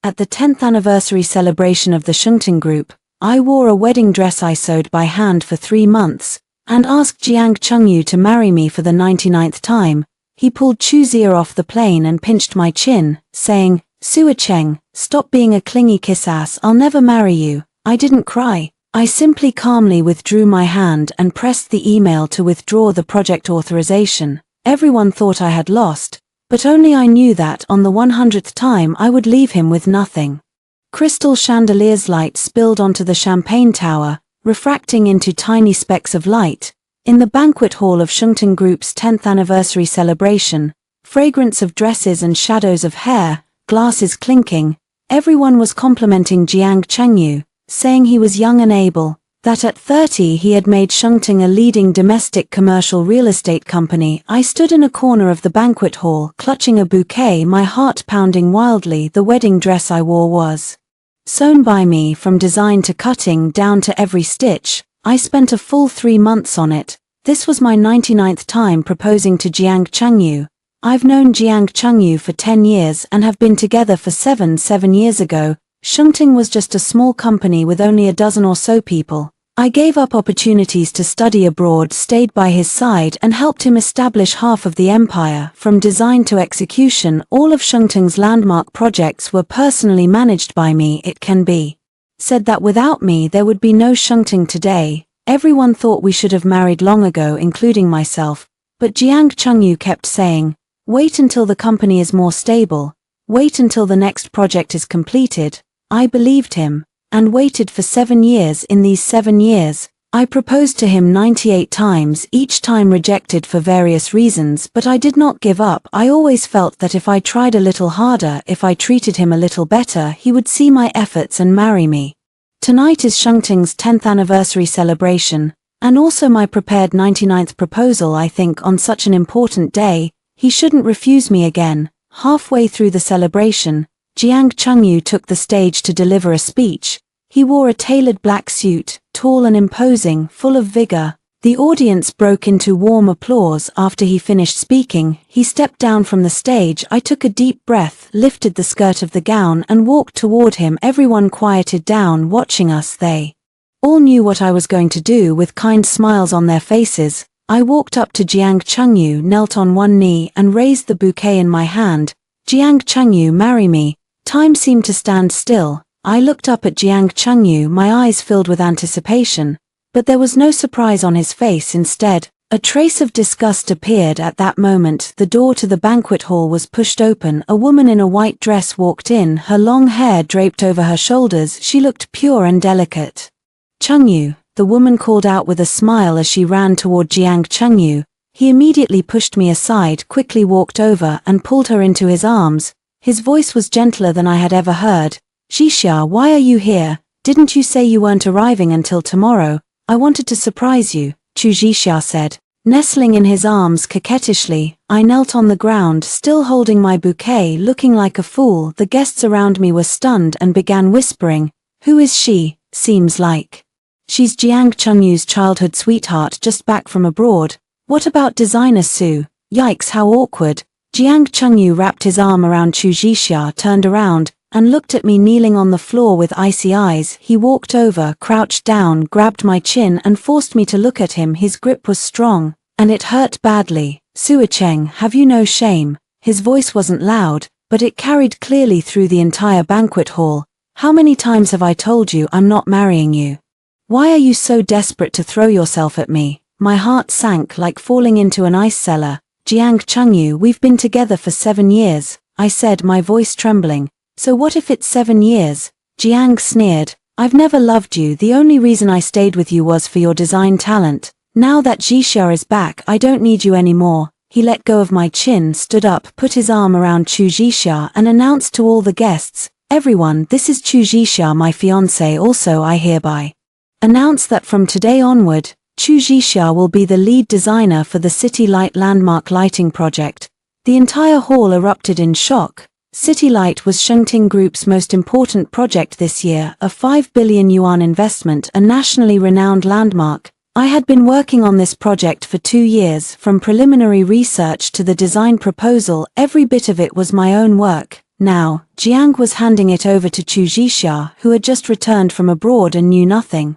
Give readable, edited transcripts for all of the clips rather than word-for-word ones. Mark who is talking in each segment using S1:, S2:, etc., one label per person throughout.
S1: At the 10th anniversary celebration of the Shungting Group, I wore a wedding dress I sewed by hand for 3 months, and asked Jiang Chengyu to marry me for the 99th time. He pulled Chu's ear off the plane and pinched my chin, saying, "Sua Cheng, stop being a clingy kiss-ass, I'll never marry you." I didn't cry. I simply calmly withdrew my hand and pressed the email to withdraw the project authorization. Everyone thought I had lost, but only I knew that on the 100th time I would leave him with nothing. Crystal chandelier's light spilled onto the champagne tower, refracting into tiny specks of light. In the banquet hall of Shungting Group's 10th anniversary celebration, fragrance of dresses and shadows of hair, glasses clinking, everyone was complimenting Jiang Chengyu, saying he was young and able, that at 30 he had made Shungting a leading domestic commercial real estate company. I stood in a corner of the banquet hall, clutching a bouquet, my heart pounding wildly. The wedding dress I wore was sewn by me from design to cutting down to every stitch. I spent a full 3 months on it. This was my 99th time proposing to Jiang Chengyu. I've known Jiang Chengyu for 10 years and have been together for 7 years ago. Shungting was just a small company with only a dozen or so people. I gave up opportunities to study abroad, stayed by his side and helped him establish half of the empire. From design to execution, all of Shungting's landmark projects were personally managed by me. It can be said that without me there would be no Shungting today. Everyone thought we should have married long ago, including myself, but Jiang Chengyu kept saying, "Wait until the company is more stable. Wait until the next project is completed." I believed him, and waited for 7 years. In these 7 years, I proposed to him 98 times, each time rejected for various reasons, but I did not give up. I always felt that if I tried a little harder, if I treated him a little better, he would see my efforts and marry me. Tonight is Shungting's 10th anniversary celebration, and also my prepared 99th proposal. I think on such an important day, he shouldn't refuse me again. Halfway through the celebration, Jiang Chengyu took the stage to deliver a speech. He wore a tailored black suit, tall and imposing, full of vigor. The audience broke into warm applause. After he finished speaking, he stepped down from the stage. I took a deep breath, lifted the skirt of the gown and walked toward him. Everyone quieted down, watching us. They all knew what I was going to do. With kind smiles on their faces, I walked up to Jiang Chengyu, knelt on one knee and raised the bouquet in my hand. "Jiang Chengyu, marry me." Time seemed to stand still. I looked up at Jiang Chengyu, my eyes filled with anticipation, but there was no surprise on his face. Instead, a trace of disgust appeared. At that moment, the door to the banquet hall was pushed open. A woman in a white dress walked in, her long hair draped over her shoulders. She looked pure and delicate. "Chengyu," the woman called out with a smile as she ran toward Jiang Chengyu. He immediately pushed me aside, quickly walked over and pulled her into his arms. His voice was gentler than I had ever heard. "Jixia, why are you here? Didn't you say you weren't arriving until tomorrow? I wanted to surprise you," Chu Jixia said. Nestling in his arms coquettishly, I knelt on the ground, still holding my bouquet, looking like a fool. The guests around me were stunned and began whispering, "Who is she? Seems like she's Jiang Chengyu's childhood sweetheart just back from abroad. What about designer Sue? Yikes, how awkward." Jiang Chengyu wrapped his arm around Chu Jixia, turned around, and looked at me kneeling on the floor with icy eyes. He walked over, crouched down, grabbed my chin and forced me to look at him. His grip was strong, and it hurt badly. "Sua Cheng, have you no shame?" His voice wasn't loud, but it carried clearly through the entire banquet hall. "How many times have I told you I'm not marrying you? Why are you so desperate to throw yourself at me?" My heart sank like falling into an ice cellar. "Jiang Chengyu, we've been together for 7 years, I said, my voice trembling. "So what if it's 7 years? Jiang sneered. "I've never loved you. The only reason I stayed with you was for your design talent. Now that Jixia is back, I don't need you anymore." He let go of my chin, stood up, put his arm around Chu Jixia and announced to all the guests, "Everyone, this is Chu Jixia, my fiancé. Also, I hereby announce that from today onward, Chu Jixia will be the lead designer for the City Light landmark lighting project." The entire hall erupted in shock. City Light was Shungting Group's most important project this year, a 5 billion yuan investment, a nationally renowned landmark. I had been working on this project for 2 years, from preliminary research to the design proposal. Every bit of it was my own work. Now, Jiang was handing it over to Chu Jixia, who had just returned from abroad and knew nothing.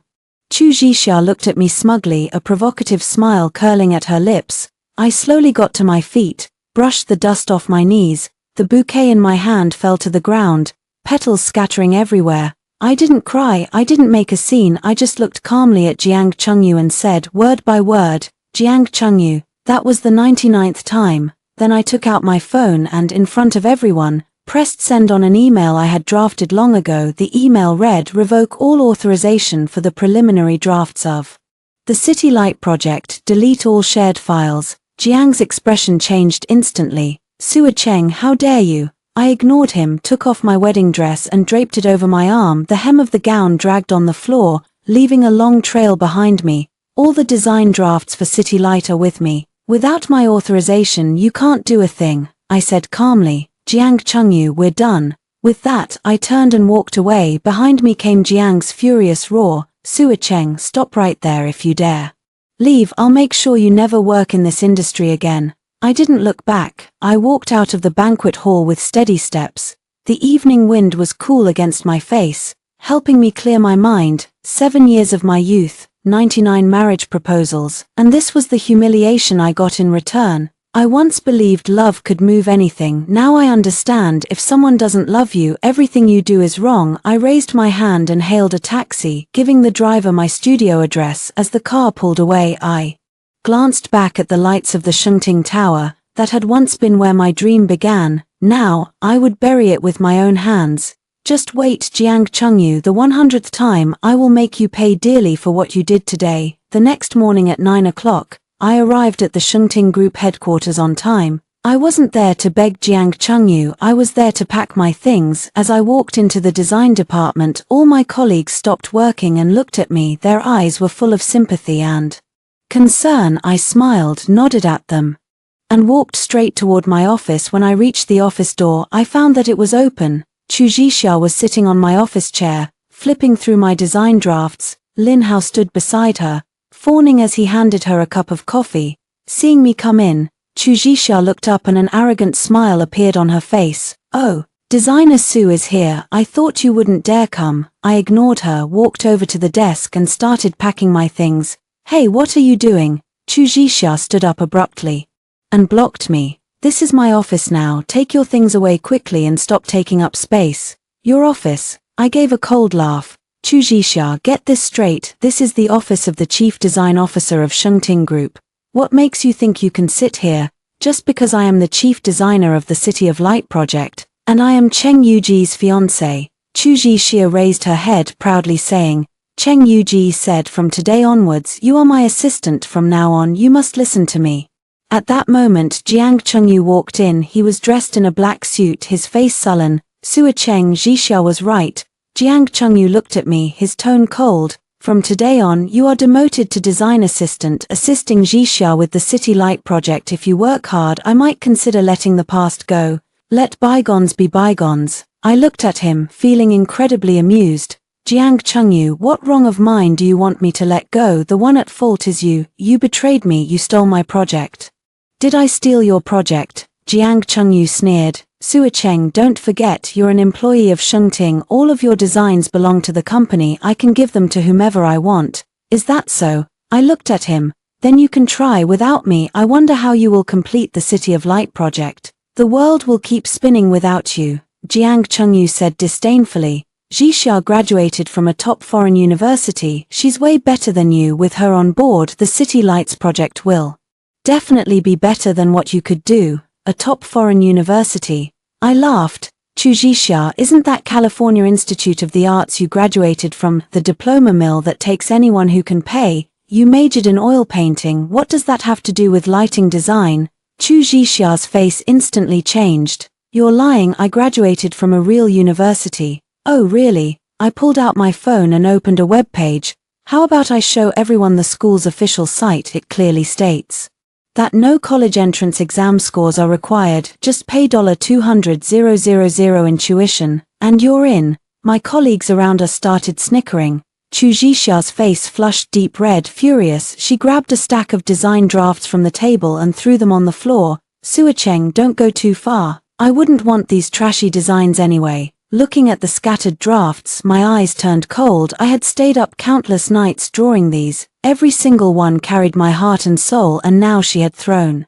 S1: Chu Jixia looked at me smugly, a provocative smile curling at her lips. I slowly got to my feet, brushed the dust off my knees. The bouquet in my hand fell to the ground, petals scattering everywhere. I didn't cry, I didn't make a scene, I just looked calmly at Jiang Chengyu and said, word by word, Jiang Chengyu, that was the 99th time. Then I took out my phone and, in front of everyone, pressed send on an email I had drafted long ago. The email read, revoke all authorization for the preliminary drafts of the City Light project, delete all shared files. Jiang's expression changed instantly. Sua Cheng, how dare you? I ignored him, took off my wedding dress and draped it over my arm. The hem of the gown dragged on the floor, leaving a long trail behind me. All the design drafts for City Light are with me. Without my authorization you can't do a thing, I said calmly. Jiang Chengyu, we're done. With that, I turned and walked away. Behind me came Jiang's furious roar. Sua Cheng, stop right there if you dare. Leave, I'll make sure you never work in this industry again. I didn't look back. I walked out of the banquet hall with steady steps. The evening wind was cool against my face, helping me clear my mind. 7 years of my youth, 99 marriage proposals, and this was the humiliation I got in return. I once believed love could move anything. Now I understand, if someone doesn't love you, everything you do is wrong. I raised my hand and hailed a taxi, giving the driver my studio address. As the car pulled away, I glanced back at the lights of the Shengting Tower, that had once been where my dream began. Now, I would bury it with my own hands. Just wait, Jiang Chengyu, the 100th time, I will make you pay dearly for what you did today. The next morning at 9 o'clock, I arrived at the Shengting Group headquarters on time. I wasn't there to beg Jiang Chengyu, I was there to pack my things. As I walked into the design department, all my colleagues stopped working and looked at me. Their eyes were full of sympathy and concern. I smiled, nodded at them, and walked straight toward my office. When I reached the office door, I found that it was open. Chu Jixia was sitting on my office chair, flipping through my design drafts. Lin Hao stood beside her, fawning as he handed her a cup of coffee. Seeing me come in, Chu Jixia looked up and an arrogant smile appeared on her face. Oh, designer Su is here. I thought you wouldn't dare come. I ignored her, walked over to the desk and started packing my things. Hey, what are you doing? Chu Jixia stood up abruptly and blocked me. This is my office now. Take your things away quickly and stop taking up space. Your office? I gave a cold laugh. Chu Jixia, get this straight. This is the office of the Chief Design Officer of Shengting Group. What makes you think you can sit here? Just because I am the Chief Designer of the City of Light project, and I am Cheng Yuji's fiancé. Chu Jixia raised her head proudly saying, Cheng Yuji said, from today onwards, you are my assistant. From now on, you must listen to me. At that moment, Jiang Chengyu walked in. He was dressed in a black suit, his face sullen. Sua Cheng, Jixia was right. Jiang Chengyu looked at me, his tone cold. From today on, you are demoted to design assistant, assisting Jixia with the City Light project. If you work hard, I might consider letting the past go. Let bygones be bygones. I looked at him, feeling incredibly amused. Jiang Chengyu, what wrong of mine do you want me to let go? The one at fault is you. You betrayed me, you stole my project. Did I steal your project? Jiang Chengyu sneered. Sua Cheng, don't forget, you're an employee of Shengting. All of your designs belong to the company. I can give them to whomever I want. Is that so? I looked at him. Then you can try without me. I wonder how you will complete the City of Light project. The world will keep spinning without you. Jiang Chengyu said disdainfully. Jixia graduated from a top foreign university. She's way better than you. With her on board, the City Lights project will definitely be better than what you could do. A top foreign university. I laughed. Chu Jixia, isn't that California Institute of the Arts you graduated from, the diploma mill that takes anyone who can pay? You majored in oil painting. What does that have to do with lighting design? Chu Jixia's face instantly changed. You're lying. I graduated from a real university. Oh really? I pulled out my phone and opened a web page. How about I show everyone the school's official site? It clearly states that no college entrance exam scores are required. Just pay $200,000 in tuition, and you're in. My colleagues around us started snickering. Chu Jixia's face flushed deep red. Furious, she grabbed a stack of design drafts from the table and threw them on the floor. Sua Cheng, don't go too far. I wouldn't want these trashy designs anyway. Looking at the scattered drafts, my eyes turned cold. I had stayed up countless nights drawing these. Every single one carried my heart and soul, and now she had thrown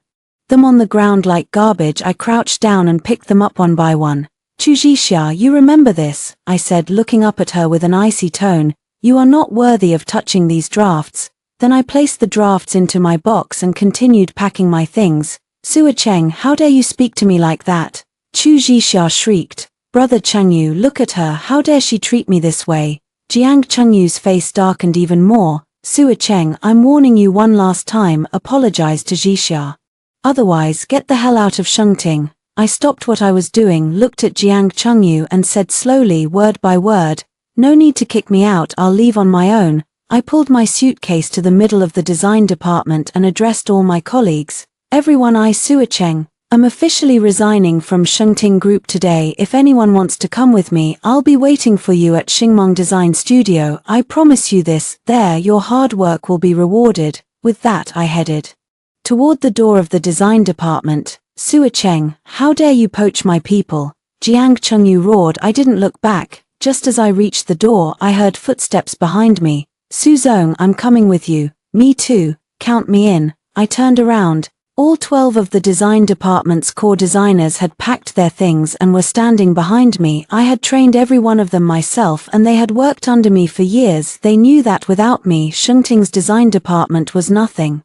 S1: them on the ground like garbage. I crouched down and picked them up one by one. Chujisha, you remember this, I said, looking up at her with an icy tone. You are not worthy of touching these drafts. Then I placed the drafts into my box and continued packing my things. Suacheng, how dare you speak to me like that? Chujisha shrieked. Brother Changyu, look at her, how dare she treat me this way? Jiang Changyu's face darkened even more. Suacheng, I'm warning you one last time, apologize to Jisha. Otherwise, get the hell out of Shengting. I stopped what I was doing, looked at Jiang Changyu and said slowly, word by word, no need to kick me out, I'll leave on my own. I pulled my suitcase to the middle of the design department and addressed all my colleagues. Everyone, I Suacheng. I'm officially resigning from Shengting Group today. If anyone wants to come with me, I'll be waiting for you at Xingmeng Design Studio. I promise you this, there, your hard work will be rewarded. With that I headed toward the door of the design department. Suacheng, how dare you poach my people? Jiang Chengyu roared. I didn't look back. Just as I reached the door, I heard footsteps behind me. Suzong, I'm coming with you. Me too, count me in. I turned around. All 12 of the design department's core designers had packed their things and were standing behind me. I had trained every one of them myself and they had worked under me for years. They knew that without me, Shengting's design department was nothing.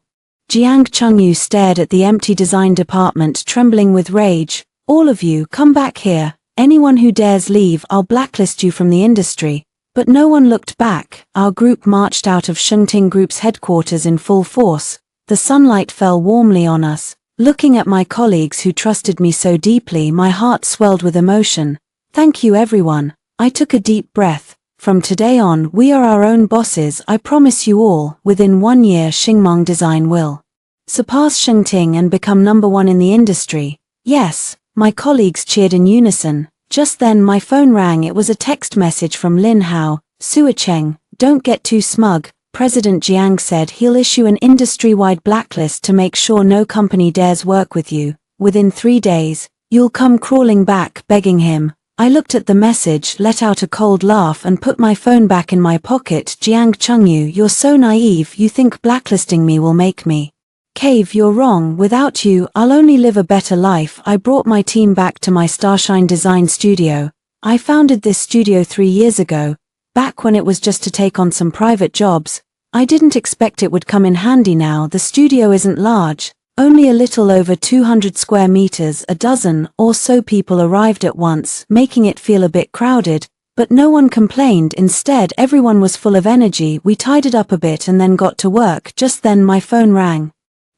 S1: Jiang Chengyu stared at the empty design department, trembling with rage. All of you, come back here. Anyone who dares leave, I'll blacklist you from the industry. But no one looked back. Our group marched out of Shengting Group's headquarters in full force. The sunlight fell warmly on us. Looking at my colleagues who trusted me so deeply, my heart swelled with emotion. Thank you everyone. I took a deep breath. From today on, we are our own bosses. I promise you all, within 1 year Xingmeng Design will surpass Shengting and become #1 in the industry. Yes, my colleagues cheered in unison. Just then my phone rang. It was a text message from Lin Hao. Suacheng, don't get too smug. President Jiang said he'll issue an industry-wide blacklist to make sure no company dares work with you. Within 3 days, you'll come crawling back, begging him. I looked at the message, let out a cold laugh and put my phone back in my pocket. Jiang Chengyu, you're so naive. You think blacklisting me will make me cave. You're wrong. Without you, I'll only live a better life. I brought my team back to my Starshine Design Studio. I founded this studio 3 years ago. Back when it was just to take on some private jobs. I didn't expect it would come in handy now. The studio isn't large, only a little over 200 square meters. A dozen or so people arrived at once, making it feel a bit crowded, but no one complained. Instead, everyone was full of energy. We tidied up a bit and then got to work. Just then my phone rang.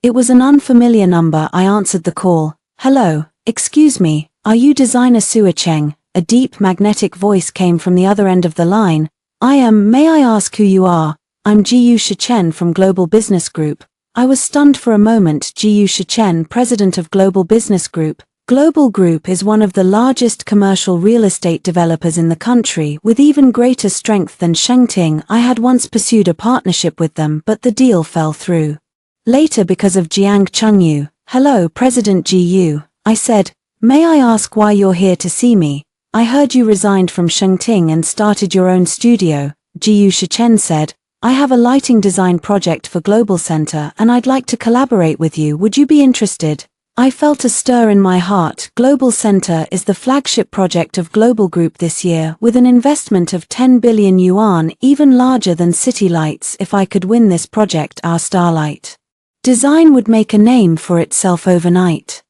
S1: It was an unfamiliar number. I answered the call. Hello, excuse me, are you designer Suacheng? A deep magnetic voice came from the other end of the line. I am. May I ask who you are? I'm Jiyu Shichen from Global Business Group. I was stunned for a moment. Jiyu Shichen, president of Global Business Group. Global Group is one of the largest commercial real estate developers in the country, with even greater strength than Shengting. I had once pursued a partnership with them, but the deal fell through later because of Jiang Chengyu. Hello, President Jiyu, I said. May I ask why you're here to see me? I heard you resigned from Shengting and started your own studio. Jiyu Shichen said. I have a lighting design project for Global Center and I'd like to collaborate with you. Would you be interested? I felt a stir in my heart. Global Center is the flagship project of Global Group this year, with an investment of 10 billion yuan, even larger than City Lights. If I could win this project, our Starlight design would make a name for itself overnight.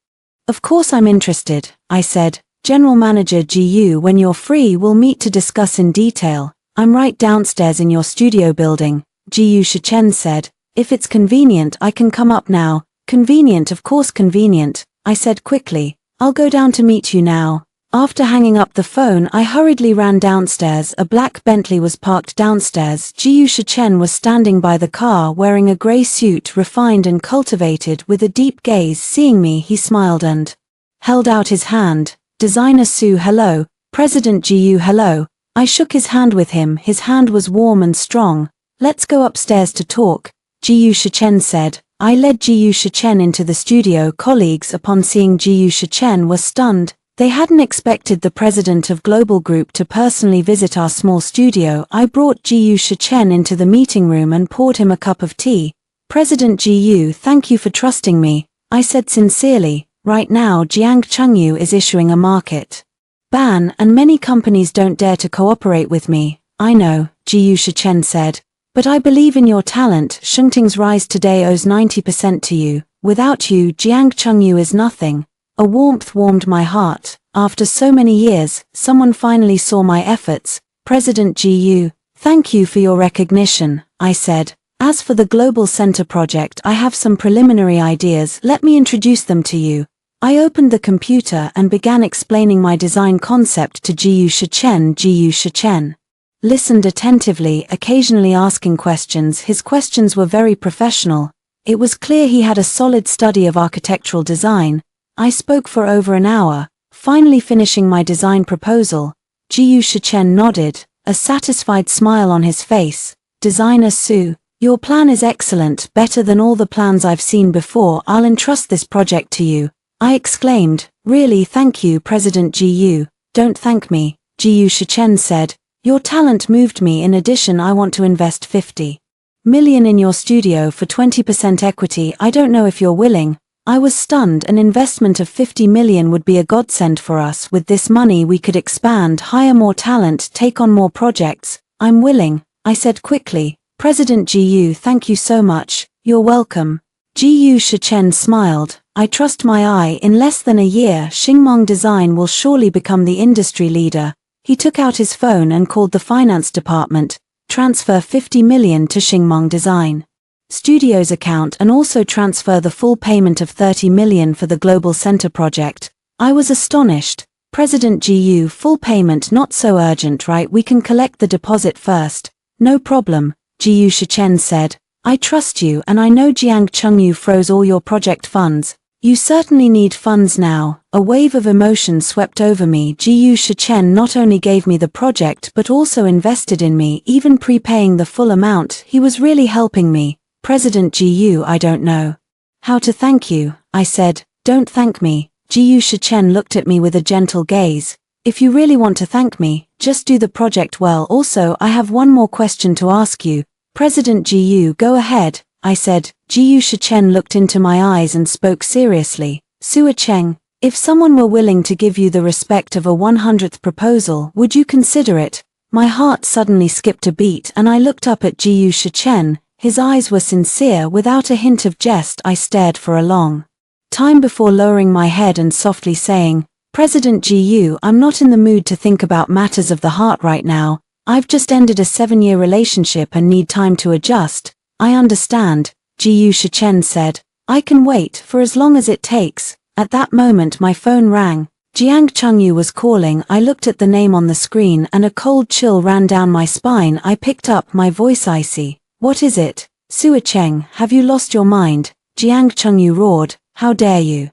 S1: Of course I'm interested, I said. General Manager Jiyu, when you're free we'll meet to discuss in detail. I'm right downstairs in your studio building, Jiyu Shichen said. If it's convenient I can come up now. Convenient, of course convenient, I said quickly. I'll go down to meet you now. After hanging up the phone I hurriedly ran downstairs. A black Bentley was parked downstairs. Jiyu Shichen was standing by the car wearing a grey suit, refined and cultivated, with a deep gaze. Seeing me he smiled and held out his hand. Designer Su, hello. President Jiyu, hello. I shook his hand with him. His hand was warm and strong. Let's go upstairs to talk, Jiyu Shichen said. I led Jiyu Shichen into the studio. Colleagues, upon seeing Jiyu Shichen, were stunned. They hadn't expected the president of Global Group to personally visit our small studio. I brought Jiyu Shichen into the meeting room and poured him a cup of tea. President Jiyu, thank you for trusting me, I said sincerely. Right now Jiang Chengyu is issuing a market ban and many companies don't dare to cooperate with me. I know, Jiyu Shichen said. But I believe in your talent. Shengting's rise today owes 90% to you. Without you, Jiang Chengyu is nothing. A warmth warmed my heart. After so many years, someone finally saw my efforts. President Jiyu, thank you for your recognition, I said. As for the Global Center project, I have some preliminary ideas. Let me introduce them to you. I opened the computer and began explaining my design concept to Jiyu Shichen. Jiyu Shichen listened attentively, occasionally asking questions. His questions were very professional. It was clear he had a solid study of architectural design. I spoke for over an hour, finally finishing my design proposal. Jiyu Shichen nodded, a satisfied smile on his face. Designer Su, your plan is excellent, better than all the plans I've seen before. I'll entrust this project to you, I exclaimed. Really, thank you, President Jiyu. Don't thank me, Jiyu Shichen said. Your talent moved me. In addition, I want to invest 50 million in your studio for 20% equity. I don't know if you're willing. I was stunned. An investment of 50 million would be a godsend for us. With this money we could expand, hire more talent, take on more projects. I'm willing, I said quickly. President Jiyu, thank you so much. You're welcome. Jiyu Shichen smiled. I trust my eye. In less than a year, Xingmong Design will surely become the industry leader. He took out his phone and called the finance department. Transfer 50 million to Xingmong Design Studios account and also transfer the full payment of 30 million for the Global Center project. I was astonished. President Jiyu, full payment not so urgent, right? We can collect the deposit first. No problem, Jiyu Shichen said. I trust you and I know Jiang Chengyu froze all your project funds. You certainly need funds now. A wave of emotion swept over me. Jiyu Shichen not only gave me the project but also invested in me, even prepaying the full amount. He was really helping me. President Jiyu, I don't know how to thank you, I said. Don't thank me. Jiyu Shichen looked at me with a gentle gaze. If you really want to thank me, just do the project well. Also, I have one more question to ask you. President Jiyu, go ahead, I said. Jiyu Shichen looked into my eyes and spoke seriously. Sua Cheng, if someone were willing to give you the respect of a 100th proposal, would you consider it? My heart suddenly skipped a beat and I looked up at Jiyu Shichen. His eyes were sincere, without a hint of jest. I stared for a long time before lowering my head and softly saying, President Jiyu, I'm not in the mood to think about matters of the heart right now. I've just ended a 7-year relationship and need time to adjust. I understand, Jiyu Shichen said. I can wait for as long as it takes. At that moment my phone rang. Jiang Chengyu was calling. I looked at the name on the screen and a cold chill ran down my spine. I picked up, my voice icy. What is it? Sua Cheng, have you lost your mind? Jiang Chengyu roared. How dare you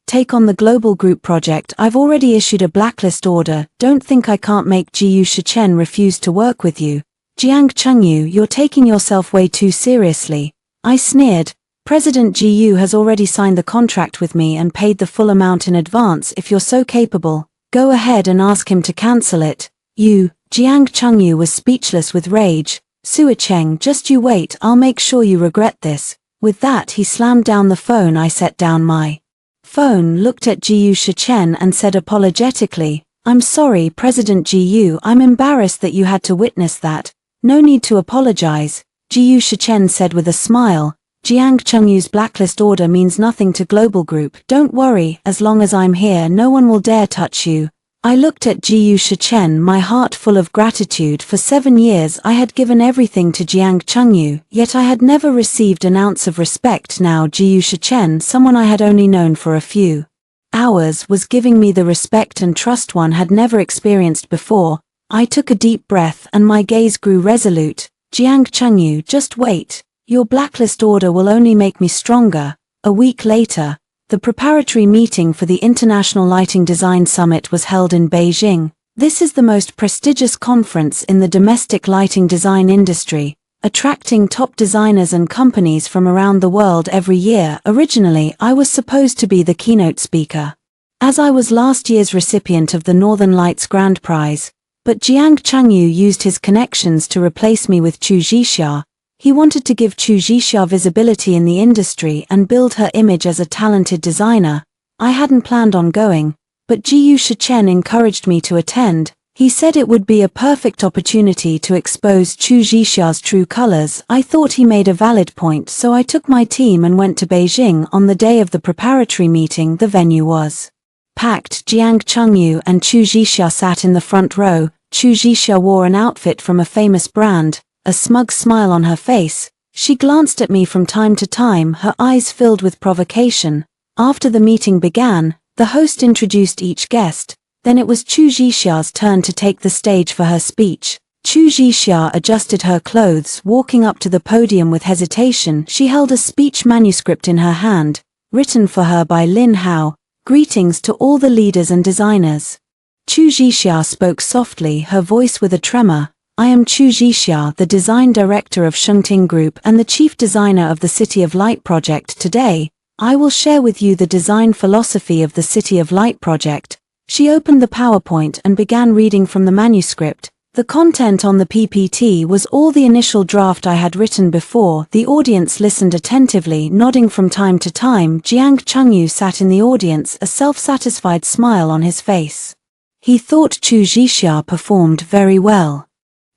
S1: take on the Global Group project? I've already issued a blacklist order. Don't think I can't make Jiyu Shichen refuse to work with you. Jiang Chengyu, you're taking yourself way too seriously. I sneered. President Jiyu has already signed the contract with me and paid the full amount in advance. If you're so capable, go ahead and ask him to cancel it. You, Jiang Chengyu was speechless with rage. Sua Cheng, just you wait, I'll make sure you regret this. With that he slammed down the phone. I set down my phone, looked at Jiyu Shichen and said apologetically, I'm sorry, President Jiyu, I'm embarrassed that you had to witness that. No need to apologize, Jiyu Shichen said with a smile. Jiang Chengyu's blacklist order means nothing to Global Group. Don't worry, as long as I'm here no one will dare touch you. I looked at Jiyu Shichen, my heart full of gratitude. For 7 years I had given everything to Jiang Chengyu, yet I had never received an ounce of respect. Now Jiyu Shichen, someone I had only known for a few hours, was giving me the respect and trust one had never experienced before. I took a deep breath and my gaze grew resolute. Jiang Chengyu, just wait. Your blacklist order will only make me stronger. A week later, the preparatory meeting for the International Lighting Design Summit was held in Beijing. This is the most prestigious conference in the domestic lighting design industry, attracting top designers and companies from around the world every year. Originally, I was supposed to be the keynote speaker. as I was last year's recipient of the Northern Lights Grand Prize, but Jiang Changyu used his connections to replace me with Chu Zhixia. He wanted to give Chu Zhixia visibility in the industry and build her image as a talented designer. I hadn't planned on going, but Jiyu Shichen encouraged me to attend. He said it would be a perfect opportunity to expose Chu Zhixia's true colors. I thought he made a valid point, so I took my team and went to Beijing. On the day of the preparatory meeting, the venue was packed. Jiang Chengyu and Chu Zhixia sat in the front row. Chu Zhixia wore an outfit from a famous brand, a smug smile on her face. She glanced at me from time to time, her eyes filled with provocation. After the meeting began, the host introduced each guest. Then it was Chu Zhixia's turn to take the stage for her speech. Chu Zhixia adjusted her clothes, walking up to the podium with hesitation. She held a speech manuscript in her hand, written for her by Lin Hao. Greetings to all the leaders and designers. Chu Zhixia spoke softly, her voice with a tremor. I am Chu Zhixia, the design director of Shengting Group and the chief designer of the City of Light project. Today, I will share with you the design philosophy of the City of Light project. She opened the PowerPoint and began reading from the manuscript. The content on the PPT was all the initial draft I had written before. The audience listened attentively, nodding from time to time. Jiang Chengyu sat in the audience, a self-satisfied smile on his face. He thought Chu Zhixia performed very well.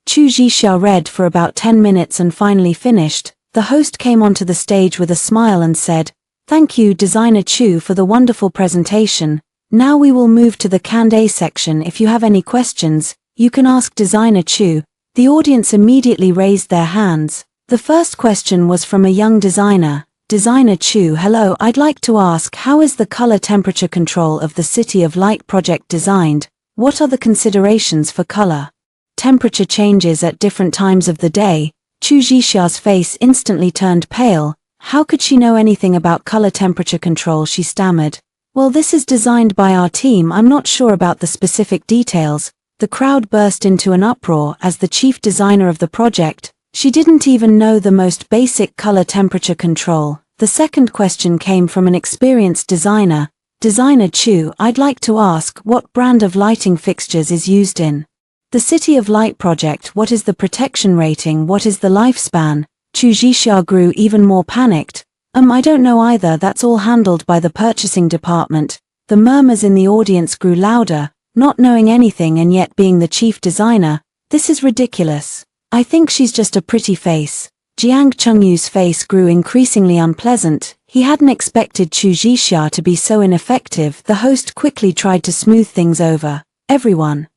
S1: Chu Zhixia read for about 10 minutes and finally finished. The host came onto the stage with a smile and said, "Thank you, Designer Chu, for the wonderful presentation. Now we will move to the Q&A section. If you have any questions, you can ask Designer Chu." The audience immediately raised their hands. The first question was from a young designer. Designer Chu, hello, I'd like to ask, how is the color temperature control of the City of Light project designed? What are the considerations for color temperature changes at different times of the day? Chu Zhixia's face instantly turned pale. How could she know anything about color temperature control? She stammered. Well, this is designed by our team. I'm not sure about the specific details. The crowd burst into an uproar. As the chief designer of the project, she didn't even know the most basic color temperature control. The second question came from an experienced designer. Designer Chu, I'd like to ask, what brand of lighting fixtures is used in the City of Light project? What is the protection rating? What is the lifespan? Chu Zhixia grew even more panicked. I don't know either. That's all handled by the purchasing department. The murmurs in the audience grew louder. Not knowing anything and yet being the chief designer, this is ridiculous. I think she's just a pretty face. Jiang Chengyu's face grew increasingly unpleasant. He hadn't expected Chu Zhixia to be so ineffective. The host quickly tried to smooth things over. Everyone,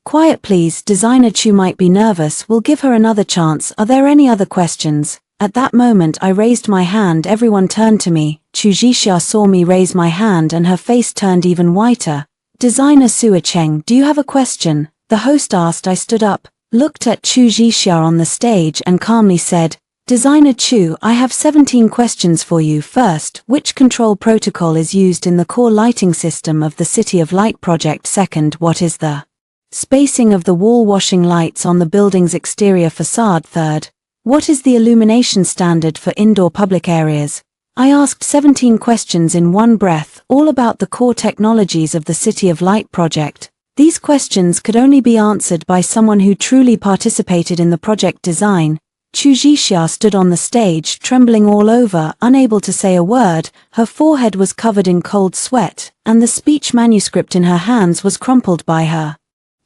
S1: quiet please. Designer Chu might be nervous. We'll give her another chance. Are there any other questions? At that moment I raised my hand. Everyone turned to me. Chu Zhixia saw me raise my hand and her face turned even whiter. Designer Sua Cheng, do you have a question? The host asked. I stood up, looked at Chu Zhixia on the stage and calmly said, Designer Chu, I have 17 questions for you. First, which control protocol is used in the core lighting system of the City of Light project? Second, what is the spacing of the wall washing lights on the building's exterior facade? Third, what is the illumination standard for indoor public areas? I asked 17 questions in one breath, all about the core technologies of the City of Light project. These questions could only be answered by someone who truly participated in the project design. Chu Zhixia stood on the stage, trembling all over, unable to say a word. Her forehead was covered in cold sweat, and the speech manuscript in her hands was crumpled by her.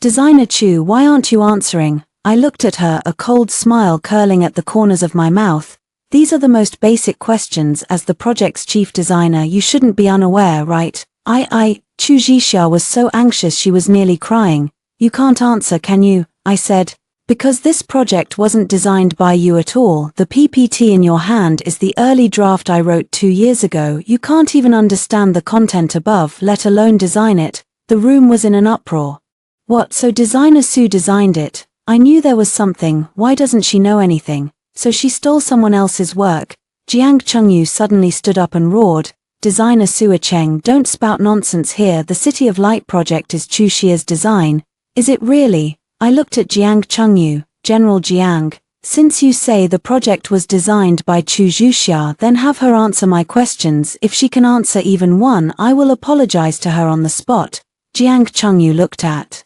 S1: Designer Chu, why aren't you answering? I looked at her, a cold smile curling at the corners of my mouth. These are the most basic questions. As the project's chief designer, you shouldn't be unaware, right? Chu Zhixia was so anxious she was nearly crying. You can't answer, can you? I said. Because this project wasn't designed by you at all. The PPT in your hand is the early draft I wrote 2 years ago. You can't even understand the content above, let alone design it. The room was in an uproar. What, so designer Sue designed it? I knew there was something. Why doesn't she know anything? So she stole someone else's work. Jiang Chengyu suddenly stood up and roared. Designer Sua Cheng, don't spout nonsense here. The City of Light project is Chu Xia's design. Is it really? I looked at Jiang Chengyu. General Jiang, Since you say the project was designed by Chu Zhuxia, then have her answer my questions. If she can answer even one, I will apologize to her on the spot. Jiang Chengyu looked at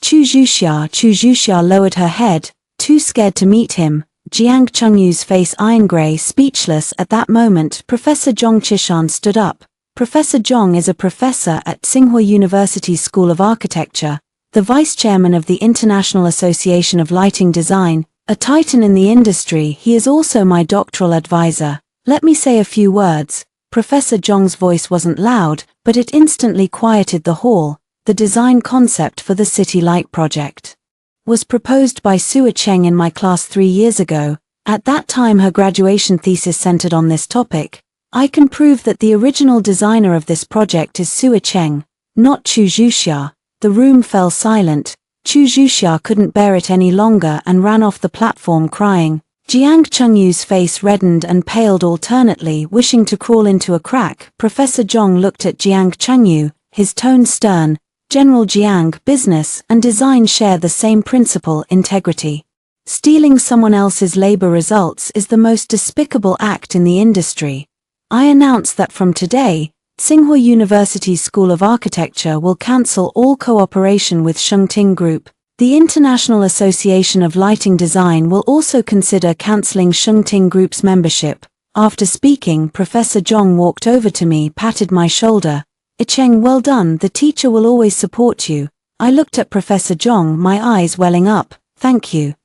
S1: Chu Zhuxia. Chu Zhuxia lowered her head, too scared to meet him. Jiang Chengyu's face iron gray, speechless. At that moment, Professor Zhong Chishan stood up. Professor Zhong is a professor at Tsinghua University School of Architecture, the vice chairman of the International Association of Lighting Design, a titan in the industry. He is also my doctoral advisor. Let me say a few words. Professor Zhong's voice wasn't loud, but it instantly quieted the hall. The design concept for the City Light project was proposed by Sue Cheng in my class 3 years ago. At that time her graduation thesis centered on this topic. I can prove that the original designer of this project is Sue Cheng, not Chu Zhuxia. The room fell silent. Chu Zhuxia couldn't bear it any longer and ran off the platform crying. Jiang Chengyu's face reddened and paled alternately, wishing to crawl into a crack. Professor Zhong looked at Jiang Chengyu, his tone stern. General Jiang, business and design share the same principle, integrity. Stealing someone else's labor results is the most despicable act in the industry. I announce that from today, Tsinghua University's School of Architecture will cancel all cooperation with Shengting Group. The International Association of Lighting Design will also consider canceling Shengting Group's membership. After speaking, Professor Zhong walked over to me, patted my shoulder. Cheng, well done, the teacher will always support you. I looked at Professor Zhong, my eyes welling up. Thank you,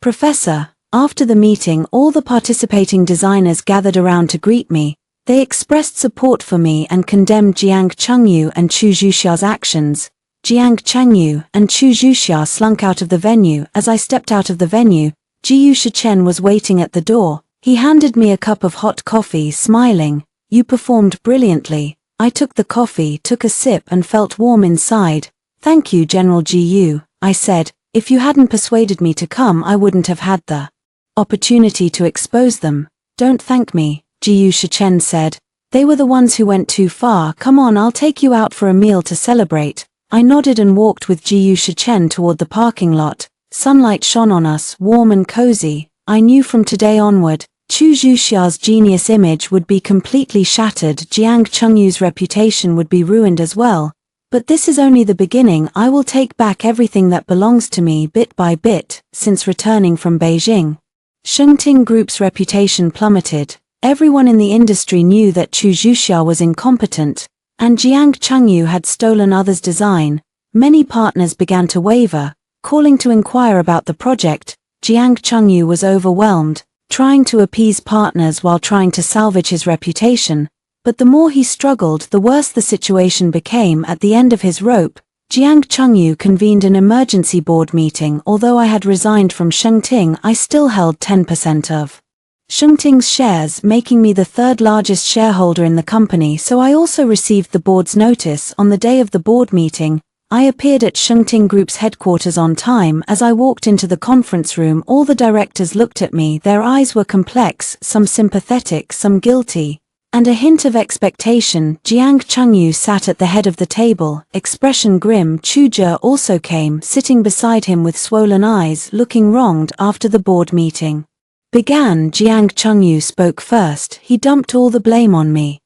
S1: Professor. After the meeting, all the participating designers gathered around to greet me. They expressed support for me and condemned Jiang Chengyu and Chu Zhuxia's actions. Jiang Chengyu and Chu Zhuxia slunk out of the venue. As I stepped out of the venue, Jiyu Shichen was waiting at the door. He handed me a cup of hot coffee, smiling. You performed brilliantly. I took the coffee, took a sip and felt warm inside. Thank you, General Jiyu, I said. If you hadn't persuaded me to come, I wouldn't have had the opportunity to expose them. Don't thank me, Jiyu Shichen said. They were the ones who went too far. Come on, I'll take you out for a meal to celebrate. I nodded and walked with Jiyu Shichen toward the parking lot. Sunlight shone on us, warm and cozy. I knew from today onward, Chu Zhuxia's genius image would be completely shattered. Jiang Chengyu's reputation would be ruined as well. But this is only the beginning. I will take back everything that belongs to me bit by bit. Since returning from Beijing, Shengting Group's reputation plummeted. Everyone in the industry knew that Chu Zhuxia was incompetent, and Jiang Chengyu had stolen others' design. Many partners began to waver, calling to inquire about the project. Jiang Chengyu was overwhelmed, trying to appease partners while trying to salvage his reputation. But the more he struggled, the worse the situation became. At the end of his rope, Jiang Chengyu convened an emergency board meeting. Although I had resigned from Shengting, I still held 10% of Shengting's shares, making me the third largest shareholder in the company, so I also received the board's notice. On the day of the board meeting, I appeared at Shengting Group's headquarters on time. As I walked into the conference room, all the directors looked at me. Their eyes were complex, some sympathetic, some guilty, and a hint of expectation. Jiang Chengyu sat at the head of the table, expression grim. Chu Zhe also came, sitting beside him with swollen eyes, looking wronged. After the board meeting began, Jiang Chengyu spoke first. He dumped all the blame on me,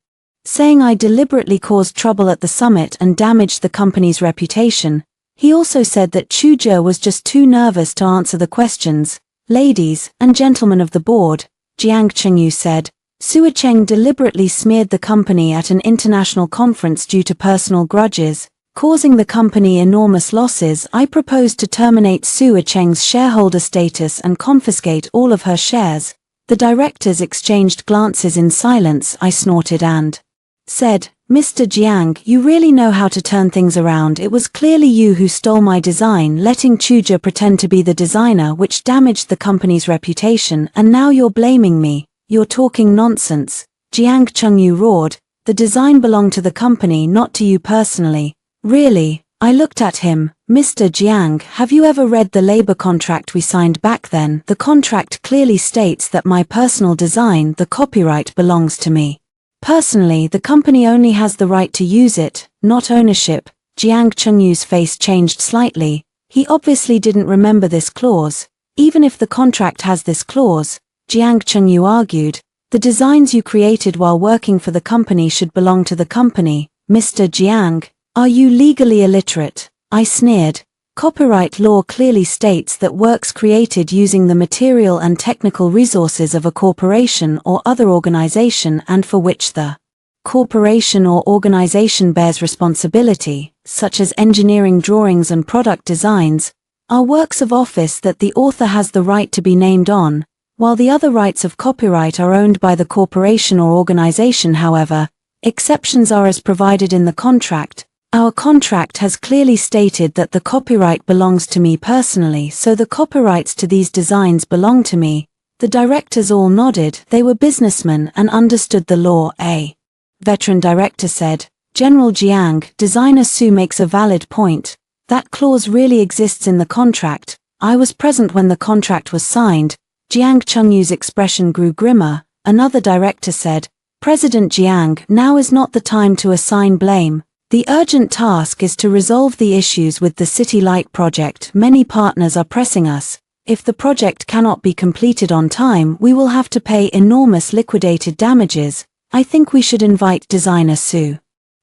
S1: saying I deliberately caused trouble at the summit and damaged the company's reputation. He also said that Chu Zhe was just too nervous to answer the questions. Ladies and gentlemen of the board, Jiang Chengyu said, Sue Cheng deliberately smeared the company at an international conference due to personal grudges, causing the company enormous losses. I proposed to terminate Sue Cheng's shareholder status and confiscate all of her shares. The directors exchanged glances in silence. I snorted and said, Mr. Jiang, you really know how to turn things around. It was clearly you who stole my design, letting Chu Zhe pretend to be the designer, which damaged the company's reputation, and now you're blaming me. You're talking nonsense. Jiang Chengyu roared. The design belonged to the company, not to you personally. Really? I looked at him. Mr. Jiang, have you ever read the labor contract we signed back then? The contract clearly states that my personal design, the copyright, belongs to me. Personally, the company only has the right to use it, not ownership. Jiang Chengyu's face changed slightly. He obviously didn't remember this clause. Even if the contract has this clause, Jiang Chengyu argued, the designs you created while working for the company should belong to the company. Mr. Jiang, are you legally illiterate? I sneered. Copyright law clearly states that works created using the material and technical resources of a corporation or other organization and for which the corporation or organization bears responsibility, such as engineering drawings and product designs, are works of office that the author has the right to be named on, while the other rights of copyright are owned by the corporation or organization. However, exceptions are as provided in the contract. Our contract has clearly stated that the copyright belongs to me personally, so the copyrights to these designs belong to me. The directors all nodded. They were businessmen and understood the law. A veteran director said, General Jiang, designer Su makes a valid point. That clause really exists in the contract. I was present when the contract was signed. Jiang Chengyu's expression grew grimmer. Another director said, President Jiang, now is not the time to assign blame. The urgent task is to resolve the issues with the City Light project. Many partners are pressing us. If the project cannot be completed on time, we will have to pay enormous liquidated damages. I think we should invite designer Su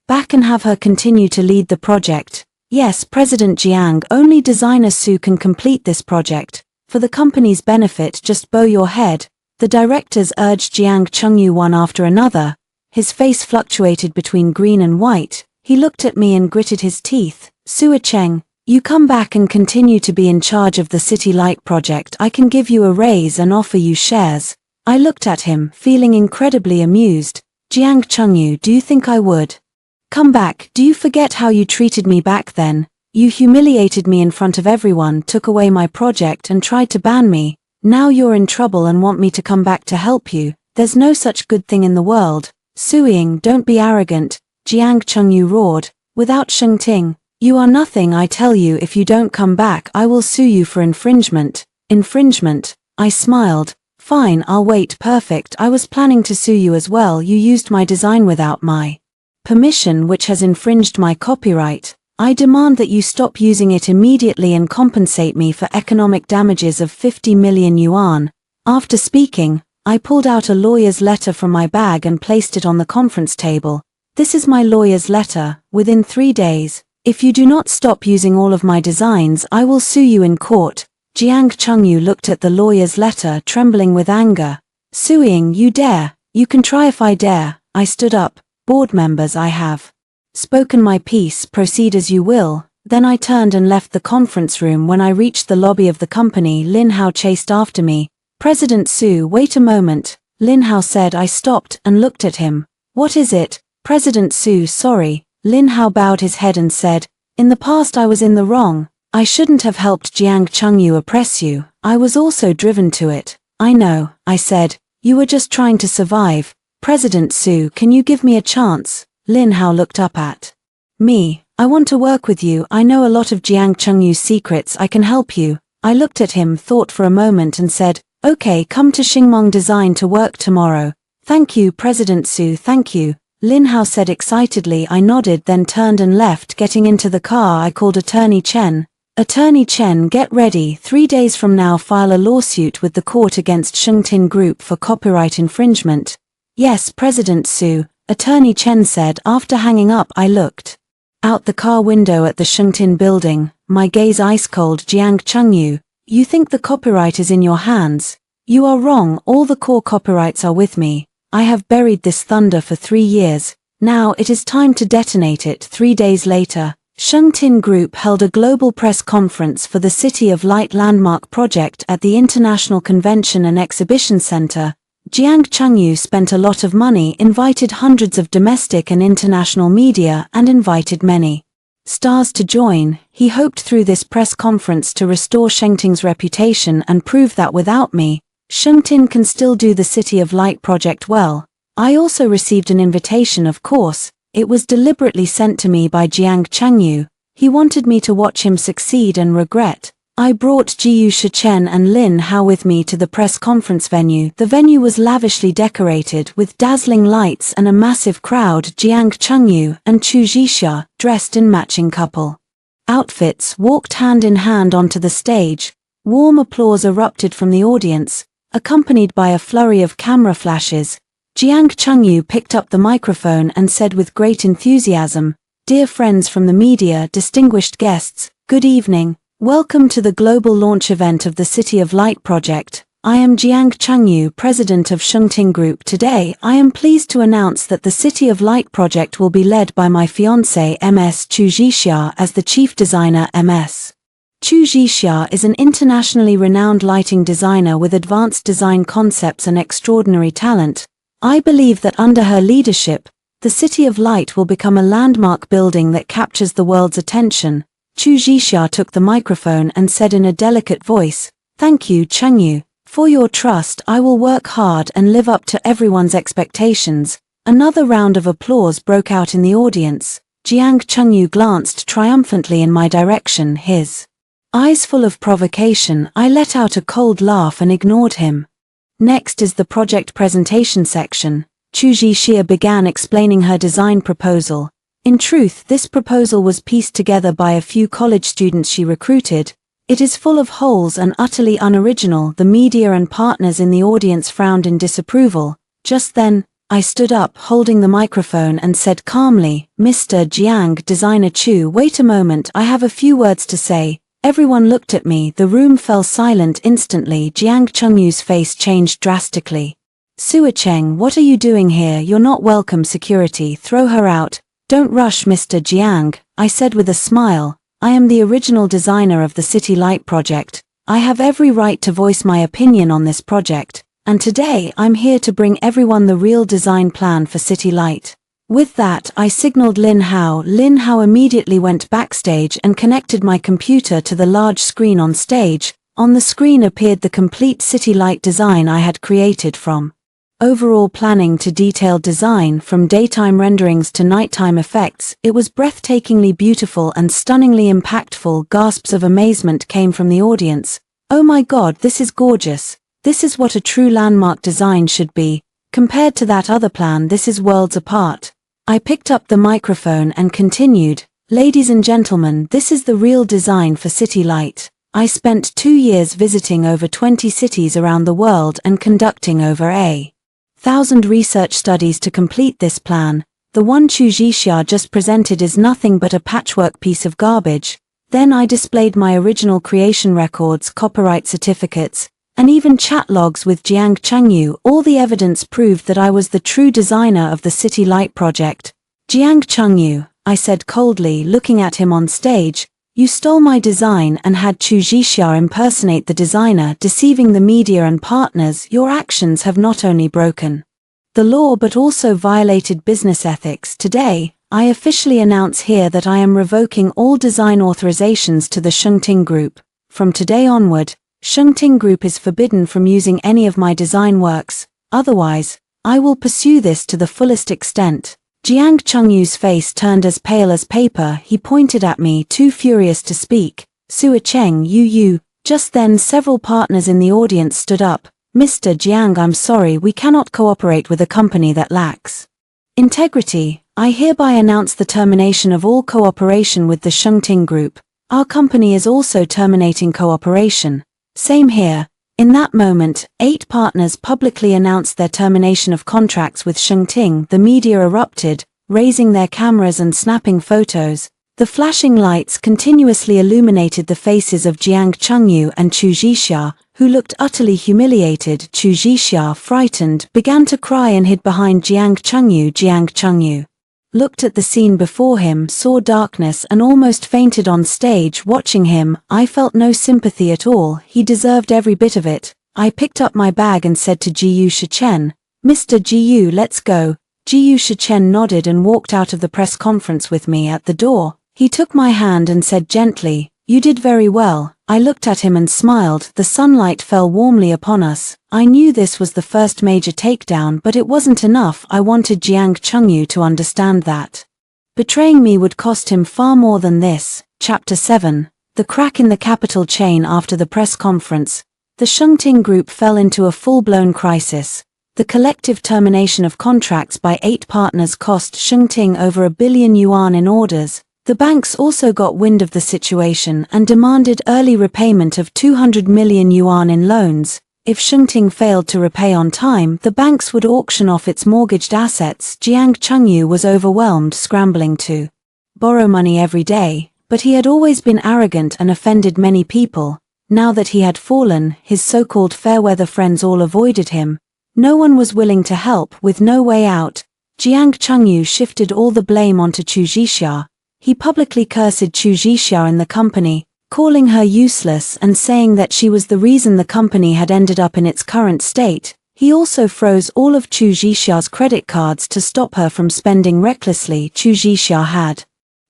S1: back and have her continue to lead the project. Yes, President Jiang, only designer Su can complete this project. For the company's benefit, just bow your head. The directors urged Jiang Chengyu one after another. His face fluctuated between green and white. He looked at me and gritted his teeth. Su Cheng, you come back and continue to be in charge of the City Light project. I can give you a raise and offer you shares. I looked at him, feeling incredibly amused. Jiang Chengyu, do you think I would come back? Do you forget how you treated me back then? You humiliated me in front of everyone, took away my project and tried to ban me. Now you're in trouble and want me to come back to help you. There's no such good thing in the world. Suing, don't be arrogant. Jiang Chengyu roared. Without Shengting, you are nothing. I tell you, if you don't come back, I will sue you for infringement. Infringement? I smiled. Fine, I'll wait. Perfect. I was planning to sue you as well. You used my design without my permission, which has infringed my copyright. I demand that you stop using it immediately and compensate me for economic damages of 50 million yuan. After speaking, I pulled out a lawyer's letter from my bag and placed it on the conference table. This is my lawyer's letter. Within 3 days, if you do not stop using all of my designs, I will sue you in court. Jiang Chengyu looked at the lawyer's letter, trembling with anger. Suing, you dare? You can try if I dare. I stood up. Board members, I have spoken my piece. Proceed as you will. Then I turned and left the conference room. When I reached the lobby of the company, Lin Hao chased after me. President Su, wait a moment. Lin Hao said. I stopped and looked at him. What is it? President Su, sorry. Lin Hao bowed his head and said, in the past I was in the wrong. I shouldn't have helped Jiang Chengyu oppress you. I was also driven to it. I know, I said. You were just trying to survive. President Su, can you give me a chance? Lin Hao looked up at me. I want to work with you. I know a lot of Jiang Chengyu's secrets. I can help you. I looked at him, thought for a moment and said, okay, come to Xingmong Design to work tomorrow. Thank you, President Su, thank you. Lin Hao said excitedly. I nodded, then turned and left. Getting into the car, I called Attorney Chen. Attorney Chen, get ready. 3 days from now file a lawsuit with the court against Shengtin Group for copyright infringement. Yes, President Su, Attorney Chen said. After hanging up, I looked out the car window at the Shengtin building, my gaze ice cold. Jiang Chengyu, you think the copyright is in your hands? You are wrong. All the core copyrights are with me. I have buried this thunder for 3 years. Now it is time to detonate it. 3 days later, Shengtin Group held a global press conference for the City of Light Landmark project at the International Convention and Exhibition Center. Jiang Chengyu spent a lot of money, invited hundreds of domestic and international media, and invited many stars to join. He hoped through this press conference to restore Shengting's reputation and prove that without me, Shengtin can still do the City of Light project well. I also received an invitation, of course. It was deliberately sent to me by Jiang Chengyu. He wanted me to watch him succeed and regret. I brought Jiu Shichen and Lin Hao with me to the press conference venue. The venue was lavishly decorated with dazzling lights and a massive crowd. Jiang Chengyu and Chu Zhixia, dressed in matching couple outfits, walked hand in hand onto the stage. Warm applause erupted from the audience, accompanied by a flurry of camera flashes. Jiang Chengyu picked up the microphone and said with great enthusiasm, "Dear friends from the media, distinguished guests, good evening. Welcome to the global launch event of the City of Light project. I am Jiang Chengyu, president of Shengting Group. Today, I am pleased to announce that the City of Light project will be led by my fiancé Ms. Chu Zhixia as the chief designer. Ms. Chu Zhixia is an internationally renowned lighting designer with advanced design concepts and extraordinary talent. I believe that under her leadership, the City of Light will become a landmark building that captures the world's attention." Chu Zhixia took the microphone and said in a delicate voice, "Thank you, Chengyu. For your trust, I will work hard and live up to everyone's expectations." Another round of applause broke out in the audience. Jiang Chengyu glanced triumphantly in my direction, his eyes full of provocation. I let out a cold laugh and ignored him. Next is the project presentation section. Chu Zhixia began explaining her design proposal. In truth, this proposal was pieced together by a few college students she recruited. It is full of holes and utterly unoriginal. The media and partners in the audience frowned in disapproval. Just then, I stood up, holding the microphone, and said calmly, "Mr. Jiang, designer Chu, wait a moment, I have a few words to say." Everyone looked at me. The room fell silent instantly. Jiang Chengyu's face changed drastically. "Sua Cheng, what are you doing here? You're not welcome. Security, throw her out." "Don't rush, Mr. Jiang," I said with a smile. "I am the original designer of the City Light project. I have every right to voice my opinion on this project, and today I'm here to bring everyone the real design plan for City Light." With that, I signaled Lin Hao. Lin Hao immediately went backstage and connected my computer to the large screen on stage. On the screen appeared the complete City Light design I had created, from overall planning to detailed design, from daytime renderings to nighttime effects. It was breathtakingly beautiful and stunningly impactful. Gasps of amazement came from the audience. "Oh my God, this is gorgeous. This is what a true landmark design should be. Compared to that other plan, this is worlds apart." I picked up the microphone and continued, "Ladies and gentlemen, this is the real design for City Light. I spent 2 years visiting over 20 cities around the world and conducting over 1,000 research studies to complete this plan. The one Chu Zhixia just presented is nothing but a patchwork piece of garbage." Then I displayed my original creation records, copyright certificates, and even chat logs with Jiang Chengyu. All the evidence proved that I was the true designer of the City Light project. "Jiang Chengyu," I said coldly, looking at him on stage, "you stole my design and had Chu Zhixia impersonate the designer, deceiving the media and partners. Your actions have not only broken the law but also violated business ethics. Today, I officially announce here that I am revoking all design authorizations to the Shengting Group. From today onward, Shengting Group is forbidden from using any of my design works. Otherwise, I will pursue this to the fullest extent." Jiang Chengyu's face turned as pale as paper. He pointed at me, too furious to speak. "Sua Cheng, you." Just then several partners in the audience stood up. "Mr. Jiang, I'm sorry, we cannot cooperate with a company that lacks integrity. I hereby announce the termination of all cooperation with the Shengting Group. Our company is also terminating cooperation." "Same here." In that moment, 8 partners publicly announced their termination of contracts with Shengting. The media erupted, raising their cameras and snapping photos. The flashing lights continuously illuminated the faces of Jiang Chengyu and Chu Zhixia, who looked utterly humiliated. Chu Zhixia, frightened, began to cry and hid behind Jiang Chengyu. Jiang Chengyu looked at the scene before him, saw darkness, and almost fainted on stage. Watching him, I felt no sympathy at all. He deserved every bit of it. I picked up my bag and said to Jiyu Shichen, "Mr. Jiyu, let's go." Jiyu Shichen nodded and walked out of the press conference with me. At the door, he took my hand and said gently, "You did very well." I looked at him and smiled. The sunlight fell warmly upon us. I knew this was the first major takedown, but it wasn't enough. I wanted Jiang Chengyu to understand that betraying me would cost him far more than this. Chapter 7. The crack in the capital chain. After the press conference, the Shengting Group fell into a full-blown crisis. The collective termination of contracts by 8 partners cost Shengting over 1 billion yuan in orders. The banks also got wind of the situation and demanded early repayment of 200 million yuan in loans. If Shengting failed to repay on time, the banks would auction off its mortgaged assets. Jiang Chengyu was overwhelmed, scrambling to borrow money every day, but he had always been arrogant and offended many people. Now that he had fallen, his so-called fair-weather friends all avoided him. No one was willing to help. With no way out, Jiang Chengyu shifted all the blame onto Chu Zhixia. He publicly cursed Chu Zhixia and the company, calling her useless and saying that she was the reason the company had ended up in its current state. He also froze all of Chu Zhixia's credit cards to stop her from spending recklessly. Chu Zhixia had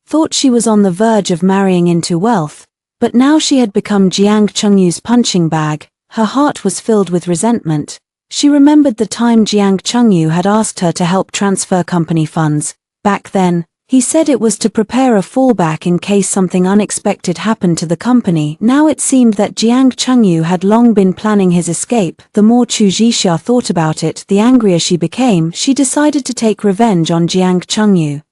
S1: thought she was on the verge of marrying into wealth, but now she had become Jiang Chengyu's punching bag. Her heart was filled with resentment. She remembered the time Jiang Chengyu had asked her to help transfer company funds. Back then, he said it was to prepare a fallback in case something unexpected happened to the company. Now it seemed that Jiang Chengyu had long been planning his escape. The more Chu Zhixia thought about it, the angrier she became. She decided to take revenge on Jiang Chengyu.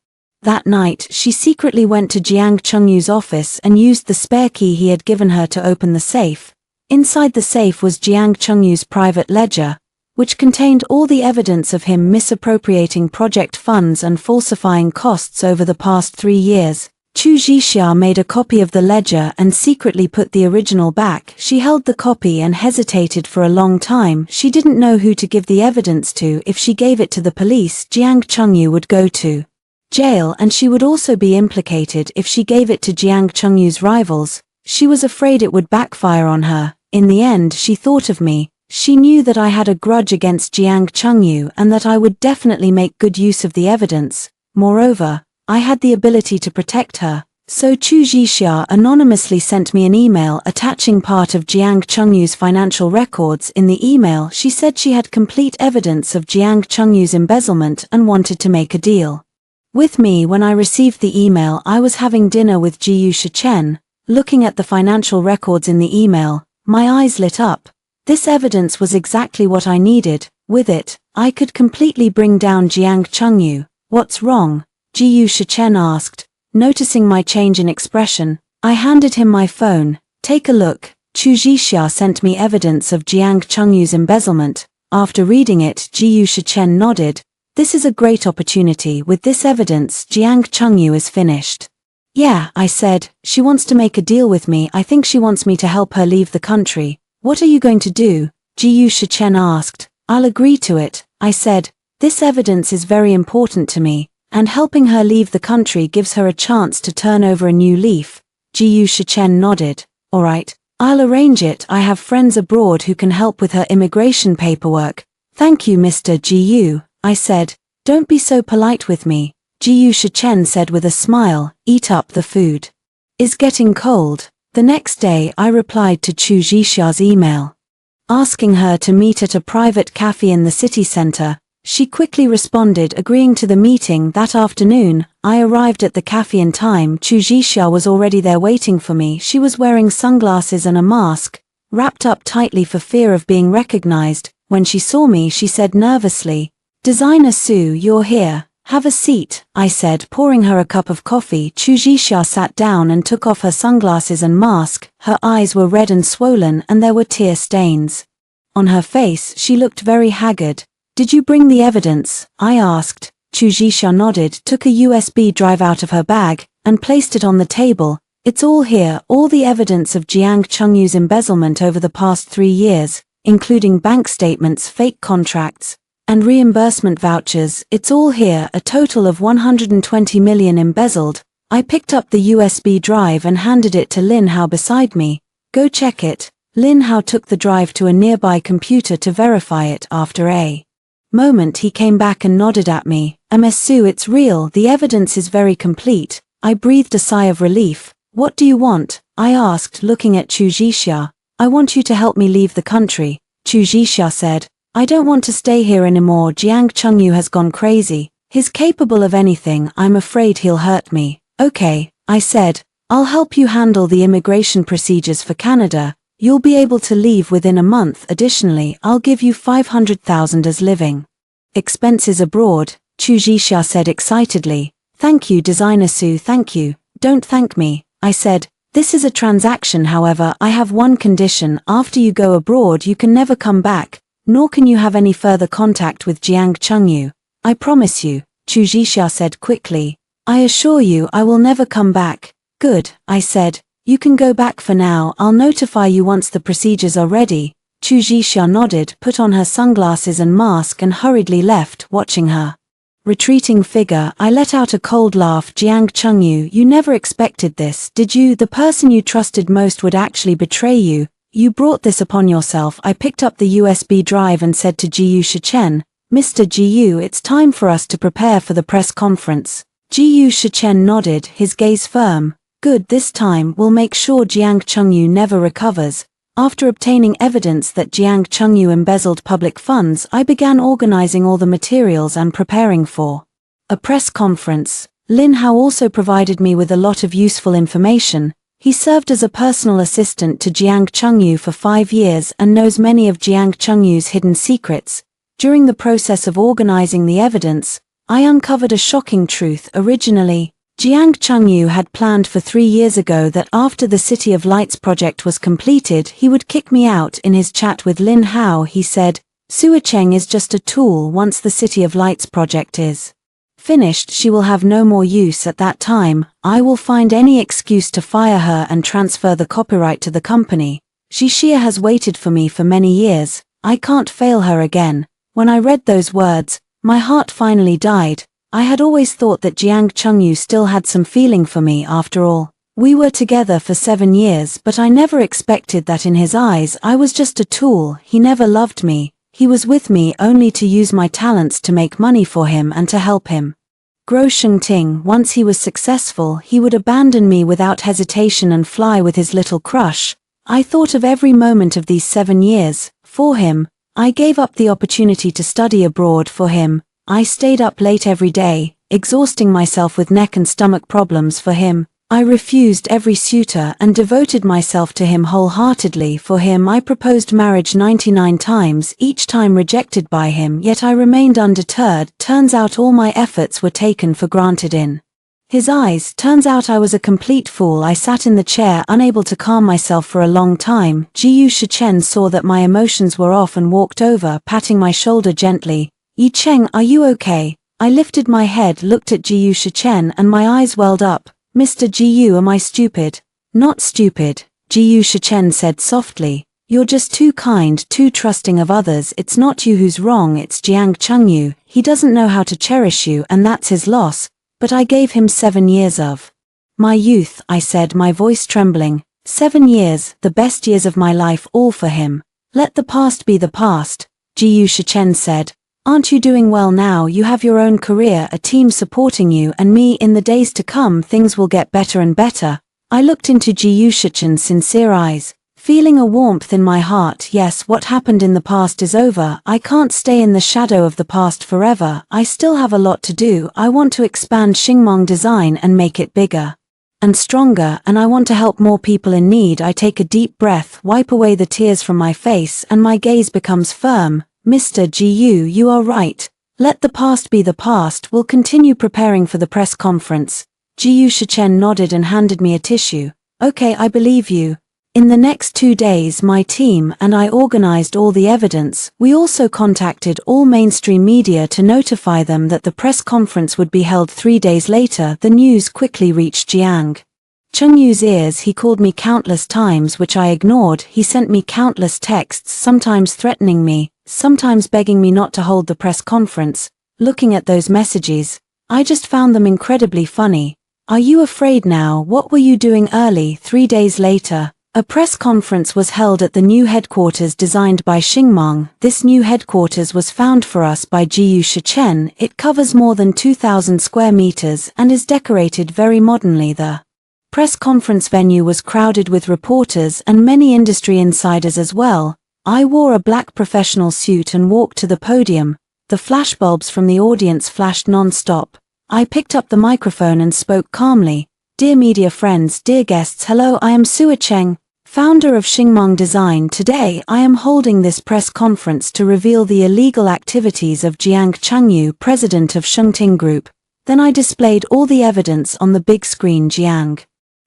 S1: That night, she secretly went to Jiang Chengyu's office and used the spare key he had given her to open the safe. Inside the safe was Jiang Chengyu's private ledger, which contained all the evidence of him misappropriating project funds and falsifying costs over the past 3 years. Chu Zhixia made a copy of the ledger and secretly put the original back. She held the copy and hesitated for a long time. She didn't know who to give the evidence to. If she gave it to the police, Jiang Chengyu would go to jail, and she would also be implicated. If she gave it to Jiang Chengyu's rivals, she was afraid it would backfire on her. In the end, she thought of me. She knew that I had a grudge against Jiang Chengyu and that I would definitely make good use of the evidence. Moreover, I had the ability to protect her. So Chu Zhixia anonymously sent me an email attaching part of Jiang Chengyu's financial records. In the email, she said she had complete evidence of Jiang Chengyu's embezzlement and wanted to make a deal with me. When I received the email, I was having dinner with Jiyu Shichen. Looking at the financial records in the email, my eyes lit up. This evidence was exactly what I needed. With it, I could completely bring down Jiang Chengyu. What's wrong? Jiyu Shichen asked. Noticing my change in expression, I handed him my phone. Take a look. Chu Zhixia sent me evidence of Jiang Chengyu's embezzlement. After reading it, Jiyu Shichen nodded. This is a great opportunity. With this evidence, Jiang Chengyu is finished. Yeah, I said, she wants to make a deal with me. I think she wants me to help her leave the country. What are you going to do? Jiyu Shichen asked. I'll agree to it, I said. This evidence is very important to me, and helping her leave the country gives her a chance to turn over a new leaf. Jiyu Shichen nodded. Alright, I'll arrange it. I have friends abroad who can help with her immigration paperwork. Thank you, Mr. Jiyu, I said. Don't be so polite with me, Jiyu Shichen said with a smile. Eat up the food. It's getting cold. The next day, I replied to Chu Zhixia's email, asking her to meet at a private cafe in the city center. She quickly responded, agreeing to the meeting. That afternoon, I arrived at the cafe in time. Chu Zhixia was already there waiting for me. She was wearing sunglasses and a mask, wrapped up tightly for fear of being recognized. When she saw me, she said nervously, "Designer Su, you're here. Have a seat," I said, pouring her a cup of coffee. Chu Zhixia sat down and took off her sunglasses and mask. Her eyes were red and swollen and there were tear stains on her face. She looked very haggard. Did you bring the evidence? I asked. Chu Zhixia nodded, took a USB drive out of her bag, and placed it on the table. It's all here, all the evidence of Jiang Chengyu's embezzlement over the past 3 years, including bank statements, fake contracts, and reimbursement vouchers. It's all here, a total of 120 million embezzled. I picked up the USB drive and handed it to Lin Hao beside me. Go check it. Lin Hao took the drive to a nearby computer to verify it. After a moment he came back and nodded at me. Su, it's real, the evidence is very complete. I breathed a sigh of relief. What do you want? I asked, looking at Chu Zhixia. I want you to help me leave the country, Chu Zhixia said. I don't want to stay here anymore. Jiang Chengyu has gone crazy. He's capable of anything. I'm afraid he'll hurt me. Okay, I said. I'll help you handle the immigration procedures for Canada. You'll be able to leave within a month. Additionally, I'll give you 500,000 as living expenses abroad, Chu Zhixia said excitedly. Thank you, Designer Su, thank you. Don't thank me, I said. This is a transaction, however, I have one condition. After you go abroad you can never come back, nor can you have any further contact with Jiang Chengyu. I promise you, Chu Zhixia said quickly. I assure you I will never come back. Good, I said. You can go back for now. I'll notify you once the procedures are ready. Chu Zhixia nodded, put on her sunglasses and mask and hurriedly left, watching her retreating figure. I let out a cold laugh. Jiang Chengyu, you never expected this, did you? The person you trusted most would actually betray you. You brought this upon yourself. I picked up the USB drive and said to Jiyu Shichen, Mr. Jiyu, it's time for us to prepare for the press conference. Jiyu Shichen nodded, his gaze firm. Good, this time we'll make sure Jiang Chengyu never recovers. After obtaining evidence that Jiang Chengyu embezzled public funds, I began organizing all the materials and preparing for a press conference. Lin Hao also provided me with a lot of useful information. He served as a personal assistant to Jiang Chengyu for 5 years and knows many of Jiang Chengyu's hidden secrets. During the process of organizing the evidence, I uncovered a shocking truth. Originally, Jiang Chengyu had planned for 3 years ago that after the City of Lights project was completed he would kick me out. In his chat with Lin Hao he said, Suicheng is just a tool. Once the City of Lights project is finished she will have no more use. At that time, I will find any excuse to fire her and transfer the copyright to the company. Xia has waited for me for many years. I can't fail her again. When I read those words, my heart finally died. I had always thought that Jiang Chengyu still had some feeling for me. After all, we were together for 7 years, but I never expected that in his eyes I was just a tool. He never loved me. He was with me only to use my talents to make money for him and to help him grow Shengting. Once he was successful, he would abandon me without hesitation and fly with his little crush. I thought of every moment of these 7 years. For him, I gave up the opportunity to study abroad. For him, I stayed up late every day, exhausting myself with neck and stomach problems. For him, I refused every suitor and devoted myself to him wholeheartedly. For him I proposed marriage 99 times, each time rejected by him, yet I remained undeterred. Turns out all my efforts were taken for granted in his eyes. Turns out I was a complete fool. I sat in the chair, unable to calm myself for a long time. Jiyu Shichen saw that my emotions were off and walked over, patting my shoulder gently. Yi Cheng, are you okay? I lifted my head, looked at Jiyu Shichen, and my eyes welled up. Mr. Jiyu, am I stupid? Not stupid, Jiyu Shichen said softly. You're just too kind, too trusting of others. It's not you who's wrong, it's Jiang Chengyu. He doesn't know how to cherish you and that's his loss. But I gave him 7 years of my youth, I said, my voice trembling. 7 years, the best years of my life, all for him. Let the past be the past, Jiyu Shichen said. Aren't you doing well now? You have your own career, a team supporting you and me. In the days to come things will get better and better. I looked into Jiyu Shichen's sincere eyes, feeling a warmth in my heart. Yes, what happened in the past is over. I can't stay in the shadow of the past forever. I still have a lot to do. I want to expand Xingmong Design and make it bigger and stronger, and I want to help more people in need. I take a deep breath, wipe away the tears from my face, and my gaze becomes firm. Mr. Jiyu, you are right. Let the past be the past. We'll continue preparing for the press conference. Jiyu Shichen nodded and handed me a tissue. Okay, I believe you. In the next 2 days my team and I organized all the evidence. We also contacted all mainstream media to notify them that the press conference would be held 3 days later. The news quickly reached Jiang Chengyu's ears. He called me countless times, which I ignored. He sent me countless texts, sometimes threatening me, sometimes begging me not to hold the press conference. Looking at those messages, I just found them incredibly funny. Are you afraid now? What were you doing early? 3 days later, a press conference was held at the new headquarters designed by Xingmong. This new headquarters was found for us by Jiyu Shichen. It covers more than 2,000 square meters and is decorated very modernly. The press conference venue was crowded with reporters and many industry insiders as well. I wore a black professional suit and walked to the podium. The flashbulbs from the audience flashed non-stop. I picked up the microphone and spoke calmly. Dear media friends, dear guests, hello, I am Suicheng, founder of Xingmong Design. Today I am holding this press conference to reveal the illegal activities of Jiang Chengyu, president of Shengting Group. Then I displayed all the evidence on the big screen. Jiang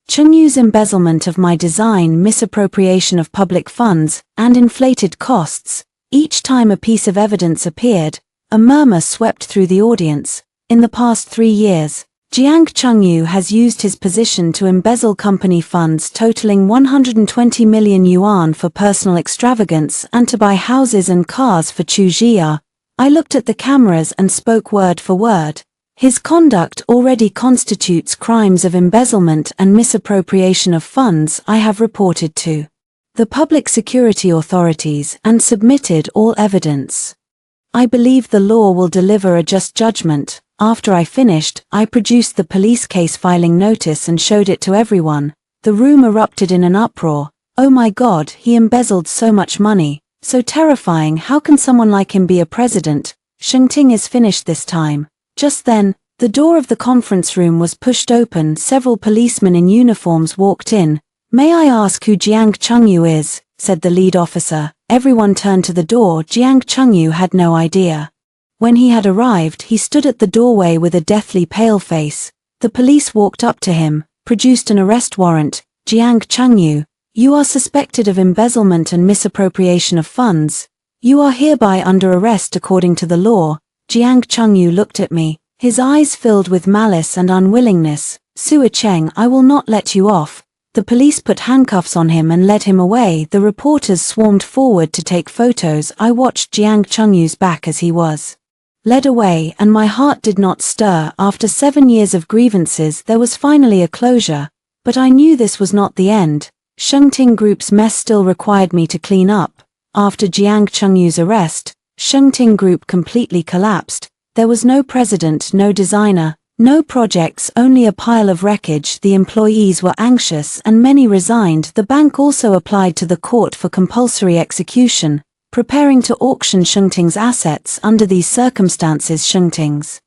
S1: Chungyu's embezzlement of my design, misappropriation of public funds, and inflated costs. Each time a piece of evidence appeared, a murmur swept through the audience. In the past 3 years, Jiang Chungyu has used his position to embezzle company funds totaling 120 million yuan for personal extravagance and to buy houses and cars for Chu Jia. I looked at the cameras and spoke word for word. His conduct already constitutes crimes of embezzlement and misappropriation of funds. I have reported to the public security authorities and submitted all evidence. I believe the law will deliver a just judgment. After I finished, I produced the police case filing notice and showed it to everyone. The room erupted in an uproar. Oh my God, he embezzled so much money. So terrifying. How can someone like him be a president? Shengting is finished this time. Just then, the door of the conference room was pushed open. Several policemen in uniforms walked in. May I ask who Jiang Chungyu is? Said the lead officer. Everyone turned to the door. Jiang Chungyu had no idea. When he had arrived, he stood at the doorway with a deathly pale face. The police walked up to him, produced an arrest warrant. Jiang Chungyu, you are suspected of embezzlement and misappropriation of funds. You are hereby under arrest according to the law. Jiang Chungyu looked at me, his eyes filled with malice and unwillingness. Sua Cheng, I will not let you off. The police put handcuffs on him and led him away. The reporters swarmed forward to take photos. I watched Jiang Chungyu's back as he was led away, and my heart did not stir. After 7 years of grievances, there was finally a closure. But I knew this was not the end. Shengting Group's mess still required me to clean up. After Jiang Chungyu's arrest, Shengting Group completely collapsed. There was no president, no designer, no projects, only a pile of wreckage. The employees were anxious and many resigned. The bank also applied to the court for compulsory execution, preparing to auction Shengting's assets. Under these circumstances, Shengting's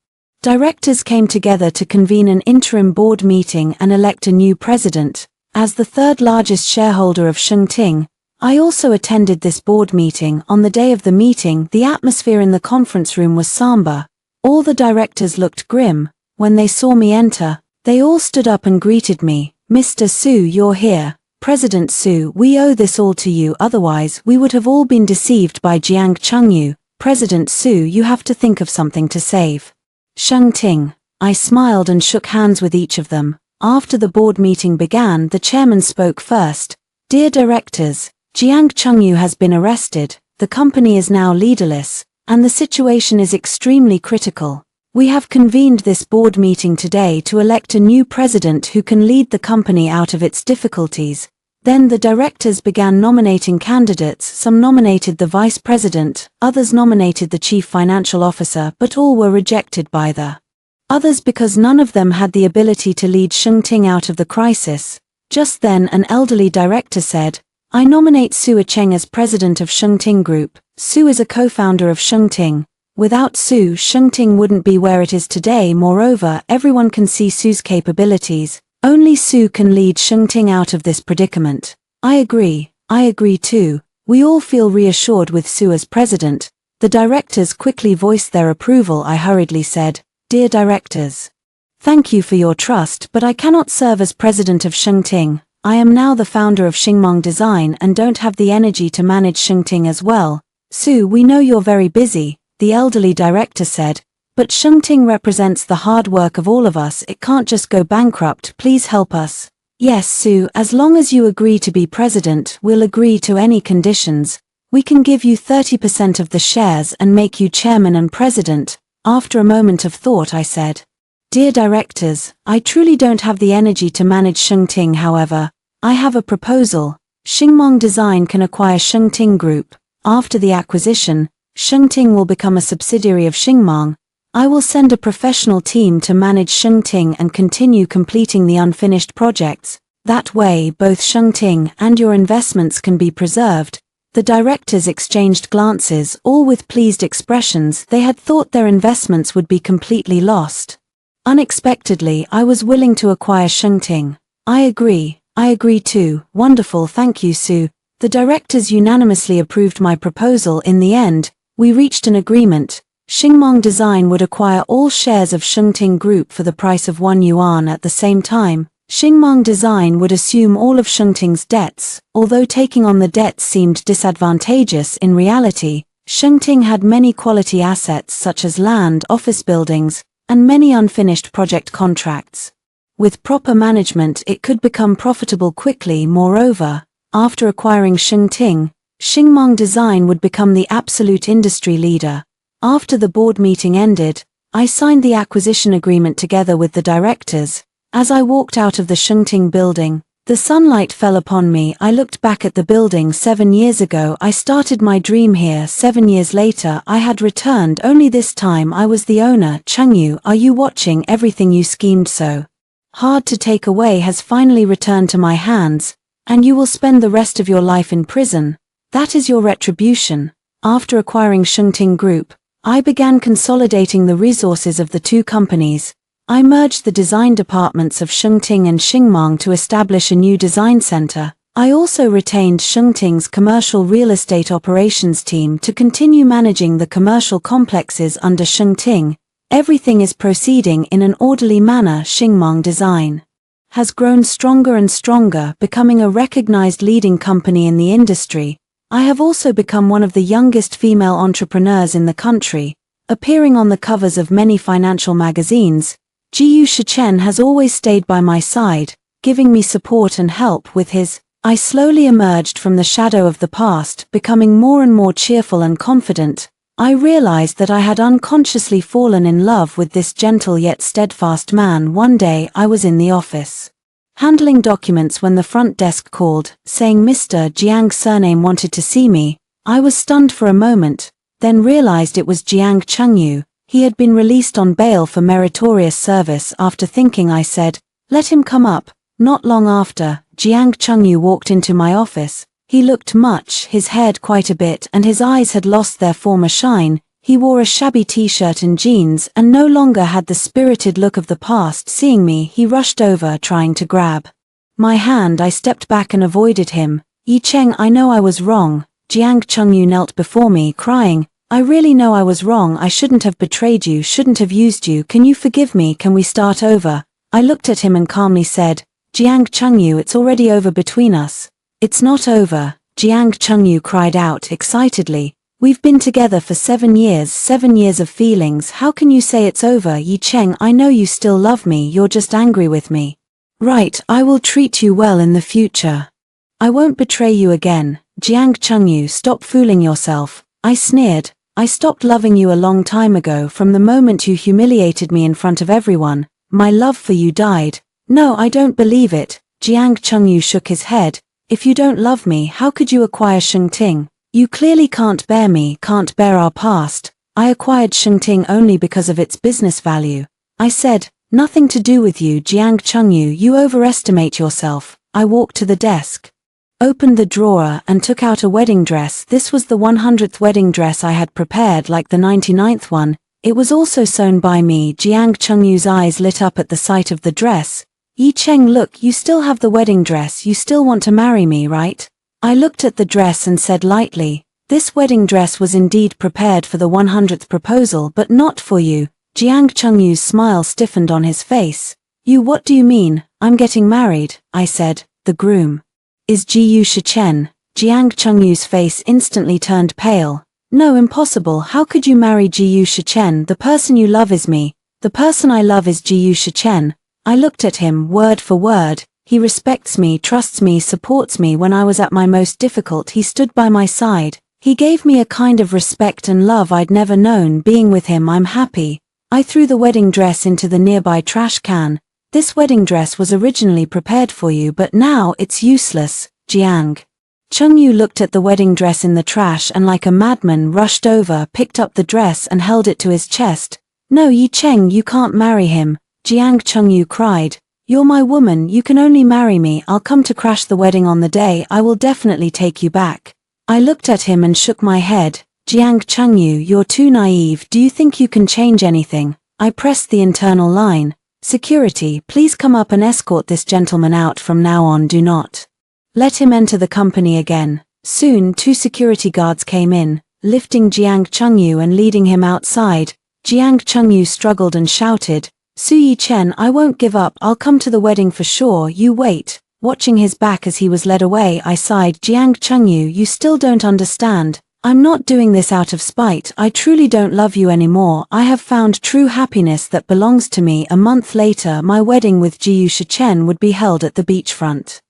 S1: directors came together to convene an interim board meeting and elect a new president. As the third largest shareholder of Shengting, I also attended this board meeting. On the day of the meeting, the atmosphere in the conference room was somber. All the directors looked grim. When they saw me enter, they all stood up and greeted me. Mr. Su, you're here. President Su, we owe this all to you, otherwise we would have all been deceived by Jiang Chungyu. President Su, you have to think of something to save Shengting. I smiled and shook hands with each of them. After the board meeting began, the chairman spoke first. Dear directors, Jiang Chungyu has been arrested. The company is now leaderless, and the situation is extremely critical. We have convened this board meeting today to elect a new president who can lead the company out of its difficulties. Then the directors began nominating candidates. Some nominated the vice president, others nominated the chief financial officer, but all were rejected by the others because none of them had the ability to lead Shengting out of the crisis. Just then an elderly director said, I nominate Sua Cheng as president of Shengting Group. Su is a co-founder of Shengting. Without Su, Shengting wouldn't be where it is today. Moreover, everyone can see Su's capabilities. Only Su can lead Shengting out of this predicament. I agree too. We all feel reassured with Su as president. The directors quickly voiced their approval. I hurriedly said, Dear directors, thank you for your trust, but I cannot serve as president of Shengting. I am now the founder of Xingmong Design and don't have the energy to manage Shengting as well. Su, we know you're very busy, the elderly director said, but Shengting represents the hard work of all of us. It can't just go bankrupt. Please help us. Yes, Su, as long as you agree to be president, we'll agree to any conditions. We can give you 30% of the shares and make you chairman and president. After a moment of thought, I said, Dear directors, I truly don't have the energy to manage Shengting. However, I have a proposal. Xingmong Design can acquire Shengting Group. After the acquisition, Shengting will become a subsidiary of Xingmong. I will send a professional team to manage Shengting and continue completing the unfinished projects. That way, both Shengting and your investments can be preserved. The directors exchanged glances, all with pleased expressions. They had thought their investments would be completely lost. Unexpectedly, I was willing to acquire Shengting. I agree too. Wonderful, thank you, Su. The directors unanimously approved my proposal. In the end, we reached an agreement. Xingmong Design would acquire all shares of Shengting Group for the price of 1 yuan at the same time. Xingmong Design would assume all of Shengting's debts. Although taking on the debts seemed disadvantageous in reality, Shengting had many quality assets such as land, office buildings, and many unfinished project contracts. With proper management, it could become profitable quickly. Moreover, after acquiring Shengting, Xingmong Design would become the absolute industry leader. After the board meeting ended, I signed the acquisition agreement together with the directors. As I walked out of the Shengting building, the sunlight fell upon me. I looked back at the building. 7 years ago I started my dream here. 7 years later I had returned, only this time I was the owner. Changyu, are you watching? Everything you schemed so hard to take away has finally returned to my hands, and you will spend the rest of your life in prison. That is your retribution. After acquiring Shengting Group, I began consolidating the resources of the two companies. I merged the design departments of Shengting and Xingmong to establish a new design center. I also retained Shengting's commercial real estate operations team to continue managing the commercial complexes under Shengting. Everything is proceeding in an orderly manner. Xingmong Design has grown stronger and stronger, becoming a recognized leading company in the industry. I have also become one of the youngest female entrepreneurs in the country, appearing on the covers of many financial magazines. Jiyu Shichen has always stayed by my side, giving me support and help with his. I slowly emerged from the shadow of the past, becoming more and more cheerful and confident. I realized that I had unconsciously fallen in love with this gentle yet steadfast man. One day I was in the office, handling documents, when the front desk called, saying Mr. Jiang's surname wanted to see me. I was stunned for a moment, then realized it was Jiang Chengyu. He had been released on bail for meritorious service. After thinking, I said, let him come up. Not long after, Jiang Chengyu walked into my office. He looked much, his head quite a bit, and his eyes had lost their former shine. He wore a shabby t-shirt and jeans and no longer had the spirited look of the past. Seeing me, he rushed over, trying to grab my hand. I stepped back and avoided him. Yi Cheng, I know I was wrong. Jiang Chengyu knelt before me, crying, I really know I was wrong. I shouldn't have betrayed you, shouldn't have used you. Can you forgive me? Can we start over? I looked at him and calmly said, Jiang Chengyu, it's already over between us. It's not over, Jiang Chengyu cried out excitedly. We've been together for 7 years, 7 years of feelings. How can you say it's over? Yi Cheng, I know you still love me, you're just angry with me. Right, I will treat you well in the future. I won't betray you again. Jiang Chengyu, stop fooling yourself. I sneered. I stopped loving you a long time ago. From the moment you humiliated me in front of everyone, my love for you died. No, I don't believe it. Jiang Chengyu shook his head. If you don't love me, how could you acquire Shengting? You clearly can't bear me, can't bear our past. I acquired Shengting only because of its business value. I said, nothing to do with you. Jiang Chengyu, you overestimate yourself. I walked to the desk, opened the drawer and took out a wedding dress. This was the 100th wedding dress I had prepared, like the 99th one. It was also sewn by me. Jiang Chengyu's eyes lit up at the sight of the dress. Yi Cheng, look, you still have the wedding dress. You still want to marry me, right? I looked at the dress and said lightly, this wedding dress was indeed prepared for the 100th proposal, but not for you. Jiang Chengyu's smile stiffened on his face. You, what do you mean? I'm getting married, I said. The groom is Jiyu Shichen. Jiang Chengyu's face instantly turned pale. No, impossible. How could you marry Jiyu Shichen? The person you love is me. The person I love is Jiyu Shichen. I looked at him, word for word. He respects me, trusts me, supports me. When I was at my most difficult, he stood by my side. He gave me a kind of respect and love I'd never known. Being with him, I'm happy. I threw the wedding dress into the nearby trash can. This wedding dress was originally prepared for you, but now it's useless. Jiang Chengyu looked at the wedding dress in the trash and like a madman rushed over, picked up the dress and held it to his chest. No, Yi Cheng, you can't marry him. Jiang Chengyu cried. You're my woman, you can only marry me. I'll come to crash the wedding on the day. I will definitely take you back. I looked at him and shook my head. Jiang Chengyu, you're too naive. Do you think you can change anything? I pressed the internal line. Security, please come up and escort this gentleman out. From now on, do not let him enter the company again. Soon 2 security guards came in. lifting Jiang Chengyu and leading him outside. Jiang Chengyu struggled and shouted, "Su Yichen, I won't give up, I'll come to the wedding for sure, you wait." Watching his back as he was led away, I sighed, "Jiang Chengyu, you still don't understand. I'm not doing this out of spite, I truly don't love you anymore, I have found true happiness that belongs to me." A month later, my wedding with Jiyu Shichen would be held at the beachfront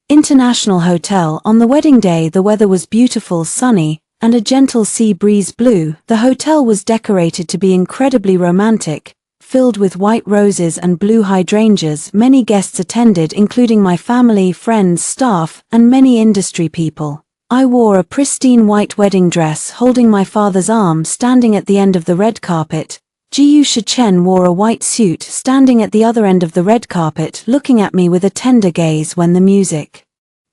S1: International Hotel. On the wedding day, the weather was beautiful, sunny, and a gentle sea breeze blew. The hotel was decorated to be incredibly romantic, filled with white roses and blue hydrangeas. Many guests attended, including my family, friends, staff, and many industry people. I wore a pristine white wedding dress, holding my father's arm, standing at the end of the red carpet. Jiyu Shichen wore a white suit, standing at the other end of the red carpet, looking at me with a tender gaze. When the music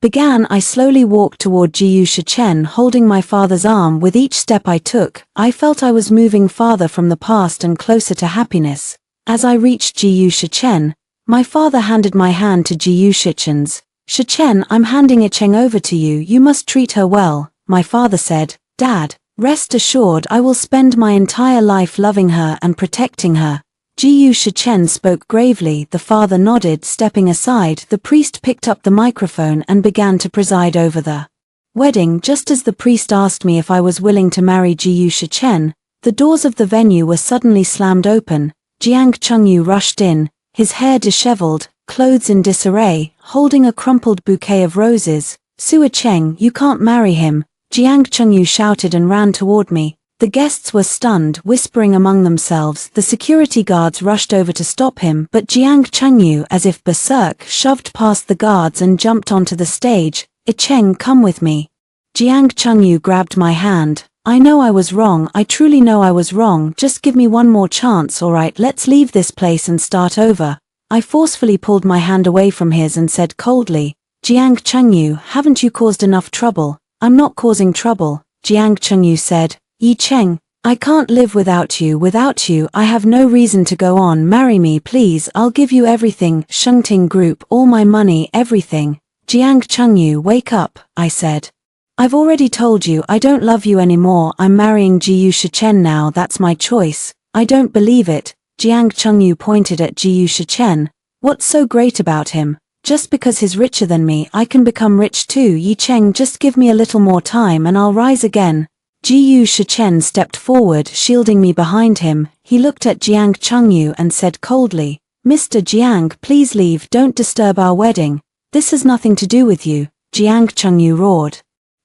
S1: began, I slowly walked toward Jiyu Shichen, holding my father's arm. With each step I took, I felt I was moving farther from the past and closer to happiness. As I reached Jiyu Shichen, my father handed my hand to Jiyu Shichen's. "Shichen, I'm handing Yicheng over to you, you must treat her well," my father said. "Dad, rest assured I will spend my entire life loving her and protecting her." Jiyu Shichen spoke gravely. The father nodded. Stepping aside, the priest picked up the microphone and began to preside over the wedding. Just as the priest asked me if I was willing to marry Jiyu Shichen, the doors of the venue were suddenly slammed open. Jiang Chengyu rushed in, his hair disheveled, clothes in disarray, holding a crumpled bouquet of roses. "Su Yicheng, you can't marry him," Jiang Chengyu shouted and ran toward me. The guests were stunned, whispering among themselves. The security guards rushed over to stop him, but Jiang Chengyu, as if berserk, shoved past the guards and jumped onto the stage. "Yicheng, come with me." Jiang Chengyu grabbed my hand. "I know I was wrong, I truly know I was wrong, just give me one more chance, alright, let's leave this place and start over." I forcefully pulled my hand away from his and said coldly, "Jiang Chengyu, haven't you caused enough trouble?" "I'm not causing trouble," Jiang Chengyu said. "Yicheng, I can't live without you, I have no reason to go on, marry me please, I'll give you everything, Shengting Group, all my money, everything." "Jiang Chengyu, wake up," I said. "I've already told you I don't love you anymore, I'm marrying Jiyu Shichen now, that's my choice." "I don't believe it." Jiang Chengyu pointed at Jiyu Shichen. "What's so great about him? Just because he's richer than me, I can become rich too. Yicheng, just give me a little more time and I'll rise again." Jiyu Shichen stepped forward, shielding me behind him. He looked at Jiang Chengyu and said coldly, "Mr. Jiang, please leave, don't disturb our wedding. This has nothing to do with you." Jiang Chengyu roared.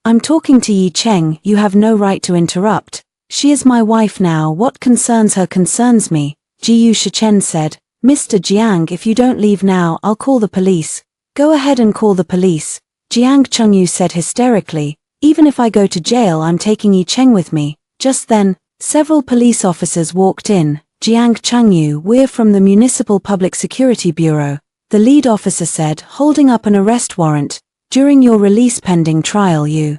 S1: "I'm talking to Yicheng, you have no right to interrupt. She is my wife now, what concerns her concerns me." Jiyu Shichen said, "Mr. Jiang, if you don't leave now, I'll call the police." "Go ahead and call the police," Jiang Chengyu said hysterically. "Even if I go to jail, I'm taking Yicheng with me." Just then, several police officers walked in. "Jiang Chengyu, we're from the Municipal Public Security Bureau," the lead officer said, holding up an arrest warrant. "During your release pending trial, you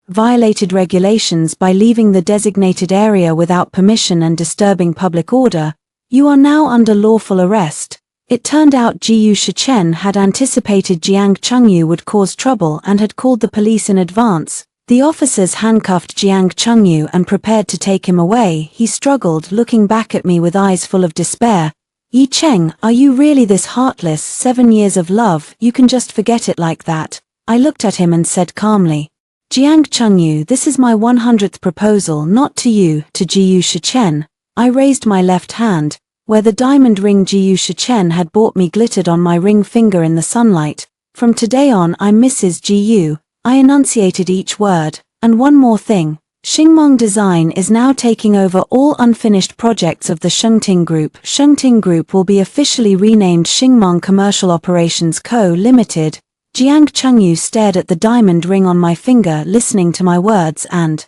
S1: violated regulations by leaving the designated area without permission and disturbing public order. You are now under lawful arrest." It turned out Jiyu Shichen had anticipated Jiang Chengyu would cause trouble and had called the police in advance. The officers handcuffed Jiang Chengyu and prepared to take him away. He struggled, looking back at me with eyes full of despair. "Yicheng, are you really this heartless? 7 years of love, you can just forget it like that." I looked at him and said calmly, "Jiang Chengyu, this is my 100th proposal, not to you, to Jiyu Shichen." I raised my left hand, where the diamond ring Jiyu Shichen had bought me glittered on my ring finger in the sunlight. "From today on, I'm Mrs. Jiyu." I enunciated each word. "And one more thing. Xingmeng Design is now taking over all unfinished projects of the Shengting Group. Shengting Group will be officially renamed Xingmeng Commercial Operations Co. Limited." Jiang Chengyu stared at the diamond ring on my finger, listening to my words, and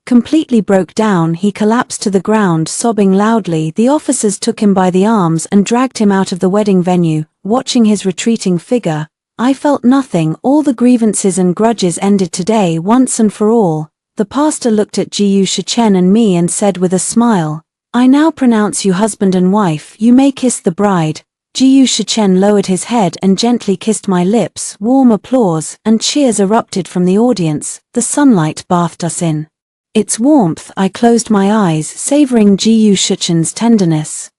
S1: completely broke down. He collapsed to the ground, sobbing loudly. The officers took him by the arms and dragged him out of the wedding venue. Watching his retreating figure, I felt nothing. All the grievances and grudges ended today, once and for all. The pastor looked at Jiyu Shichen and me and said with a smile, "I now pronounce you husband and wife, you may kiss the bride." Jiyu Shichen lowered his head and gently kissed my lips. Warm applause and cheers erupted from the audience. The sunlight bathed us in Its warmth, I closed my eyes, savoring Ji Shuchen's tenderness.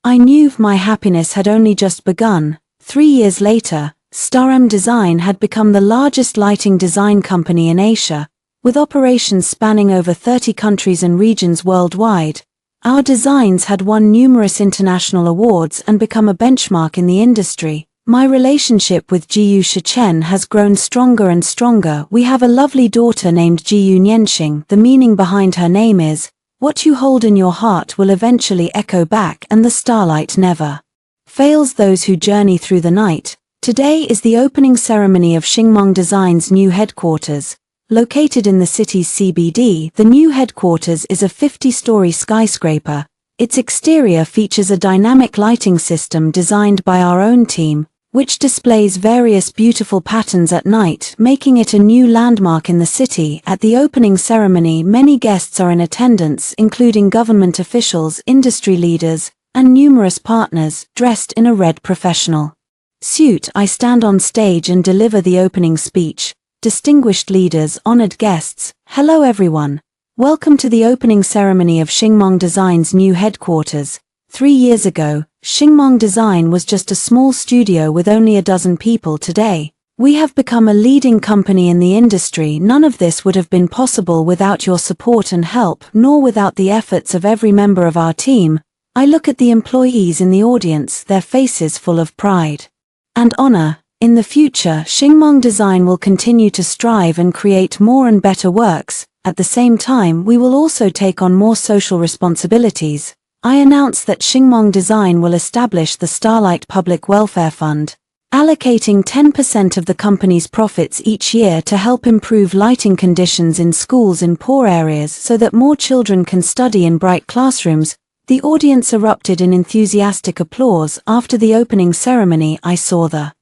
S1: I knew my happiness had only just begun. 3 years later, Starem Design had become the largest lighting design company in Asia, with operations spanning over 30 countries and regions worldwide. Our designs had won numerous international awards and become a benchmark in the industry. My relationship with Ji Shuchen has grown stronger and stronger. We have a lovely daughter named Ji Nianxing. The meaning behind her name is, what you hold in your heart will eventually echo back, and the starlight never fails those who journey through the night. Today is the opening ceremony of Xingmong Design's new headquarters. Located in the city's CBD, the new headquarters is a 50-story skyscraper. Its exterior features a dynamic lighting system designed by our own team, which displays various beautiful patterns at night, making it a new landmark in the city. At the opening ceremony, many guests are in attendance, including government officials, industry leaders, and numerous partners, dressed in a red professional suit. I stand on stage and deliver the opening speech. Distinguished leaders, honored guests, hello everyone. Welcome to the opening ceremony of Xingmong Design's new headquarters. 3 years ago, Xingmong Design was just a small studio with only a dozen people. Today, we have become a leading company in the industry. None of this would have been possible without your support and help, nor without the efforts of every member of our team. I look at the employees in the audience, their faces full of pride and honor. In the future, Xingmong Design will continue to strive and create more and better works. At the same time, we will also take on more social responsibilities. I announce that Xingmong Design will establish the Starlight Public Welfare Fund, allocating 10% of the company's profits each year to help improve lighting conditions in schools in poor areas so that more children can study in bright classrooms. The audience erupted in enthusiastic applause. After the opening ceremony, I saw the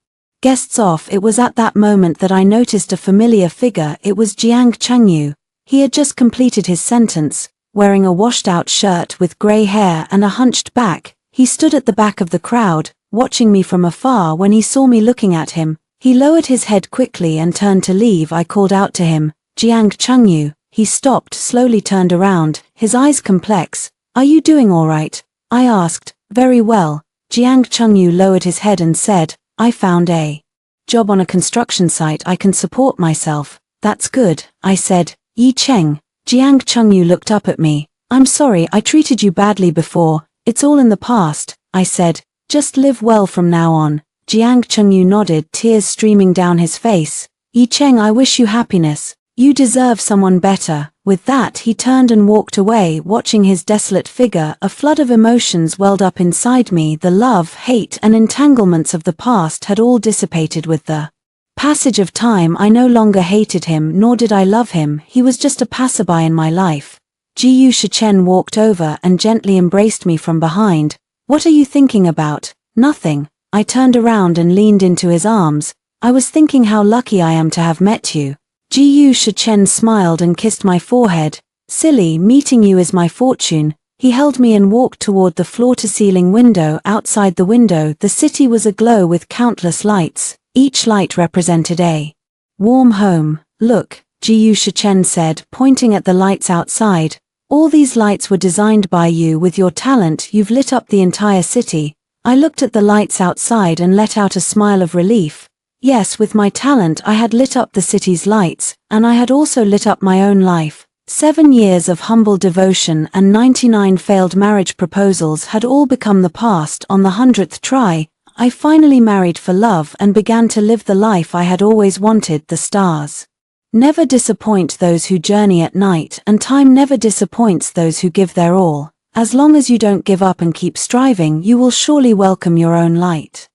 S1: guests off. It was at that moment that I noticed a familiar figure. It was Jiang Changyu. He had just completed his sentence. Wearing a washed-out shirt with grey hair and a hunched back, he stood at the back of the crowd, watching me from afar. When he saw me looking at him, he lowered his head quickly and turned to leave. I called out to him, Jiang Changyu. He stopped, slowly turned around, his eyes complex. Are you doing all right? I asked. Very well. Jiang Changyu lowered his head and said, I found a job on a construction site. I can support myself. That's good, I said. Yi Cheng. Jiang Chengyu looked up at me. I'm sorry, I treated you badly before. It's all in the past, I said. Just live well from now on. Jiang Chengyu nodded, tears streaming down his face. Yi Cheng, I wish you happiness. You deserve someone better. With that, he turned and walked away. Watching his desolate figure, a flood of emotions welled up inside me. The love, hate, and entanglements of the past had all dissipated with the passage of time. I no longer hated him, nor did I love him. He was just a passerby in my life. Ji Shuchen walked over and gently embraced me from behind. What are you thinking about? Nothing. I turned around and leaned into his arms. I was thinking how lucky I am to have met you. Ji Shuchen smiled and kissed my forehead. Silly, meeting you is my fortune. He held me and walked toward the floor-to-ceiling window. Outside the window, the city was aglow with countless lights. Each light represented a warm home. Look, Ji Shuchen said, pointing at the lights outside. All these lights were designed by you. With your talent, you've lit up the entire city. I looked at the lights outside and let out a smile of relief. Yes, with my talent I had lit up the city's lights, and I had also lit up my own life. 7 years of humble devotion and 99 failed marriage proposals had all become the past. On the 100th try, I finally married for love and began to live the life I had always wanted. The stars never disappoint those who journey at night, and time never disappoints those who give their all. As long as you don't give up and keep striving, you will surely welcome your own light.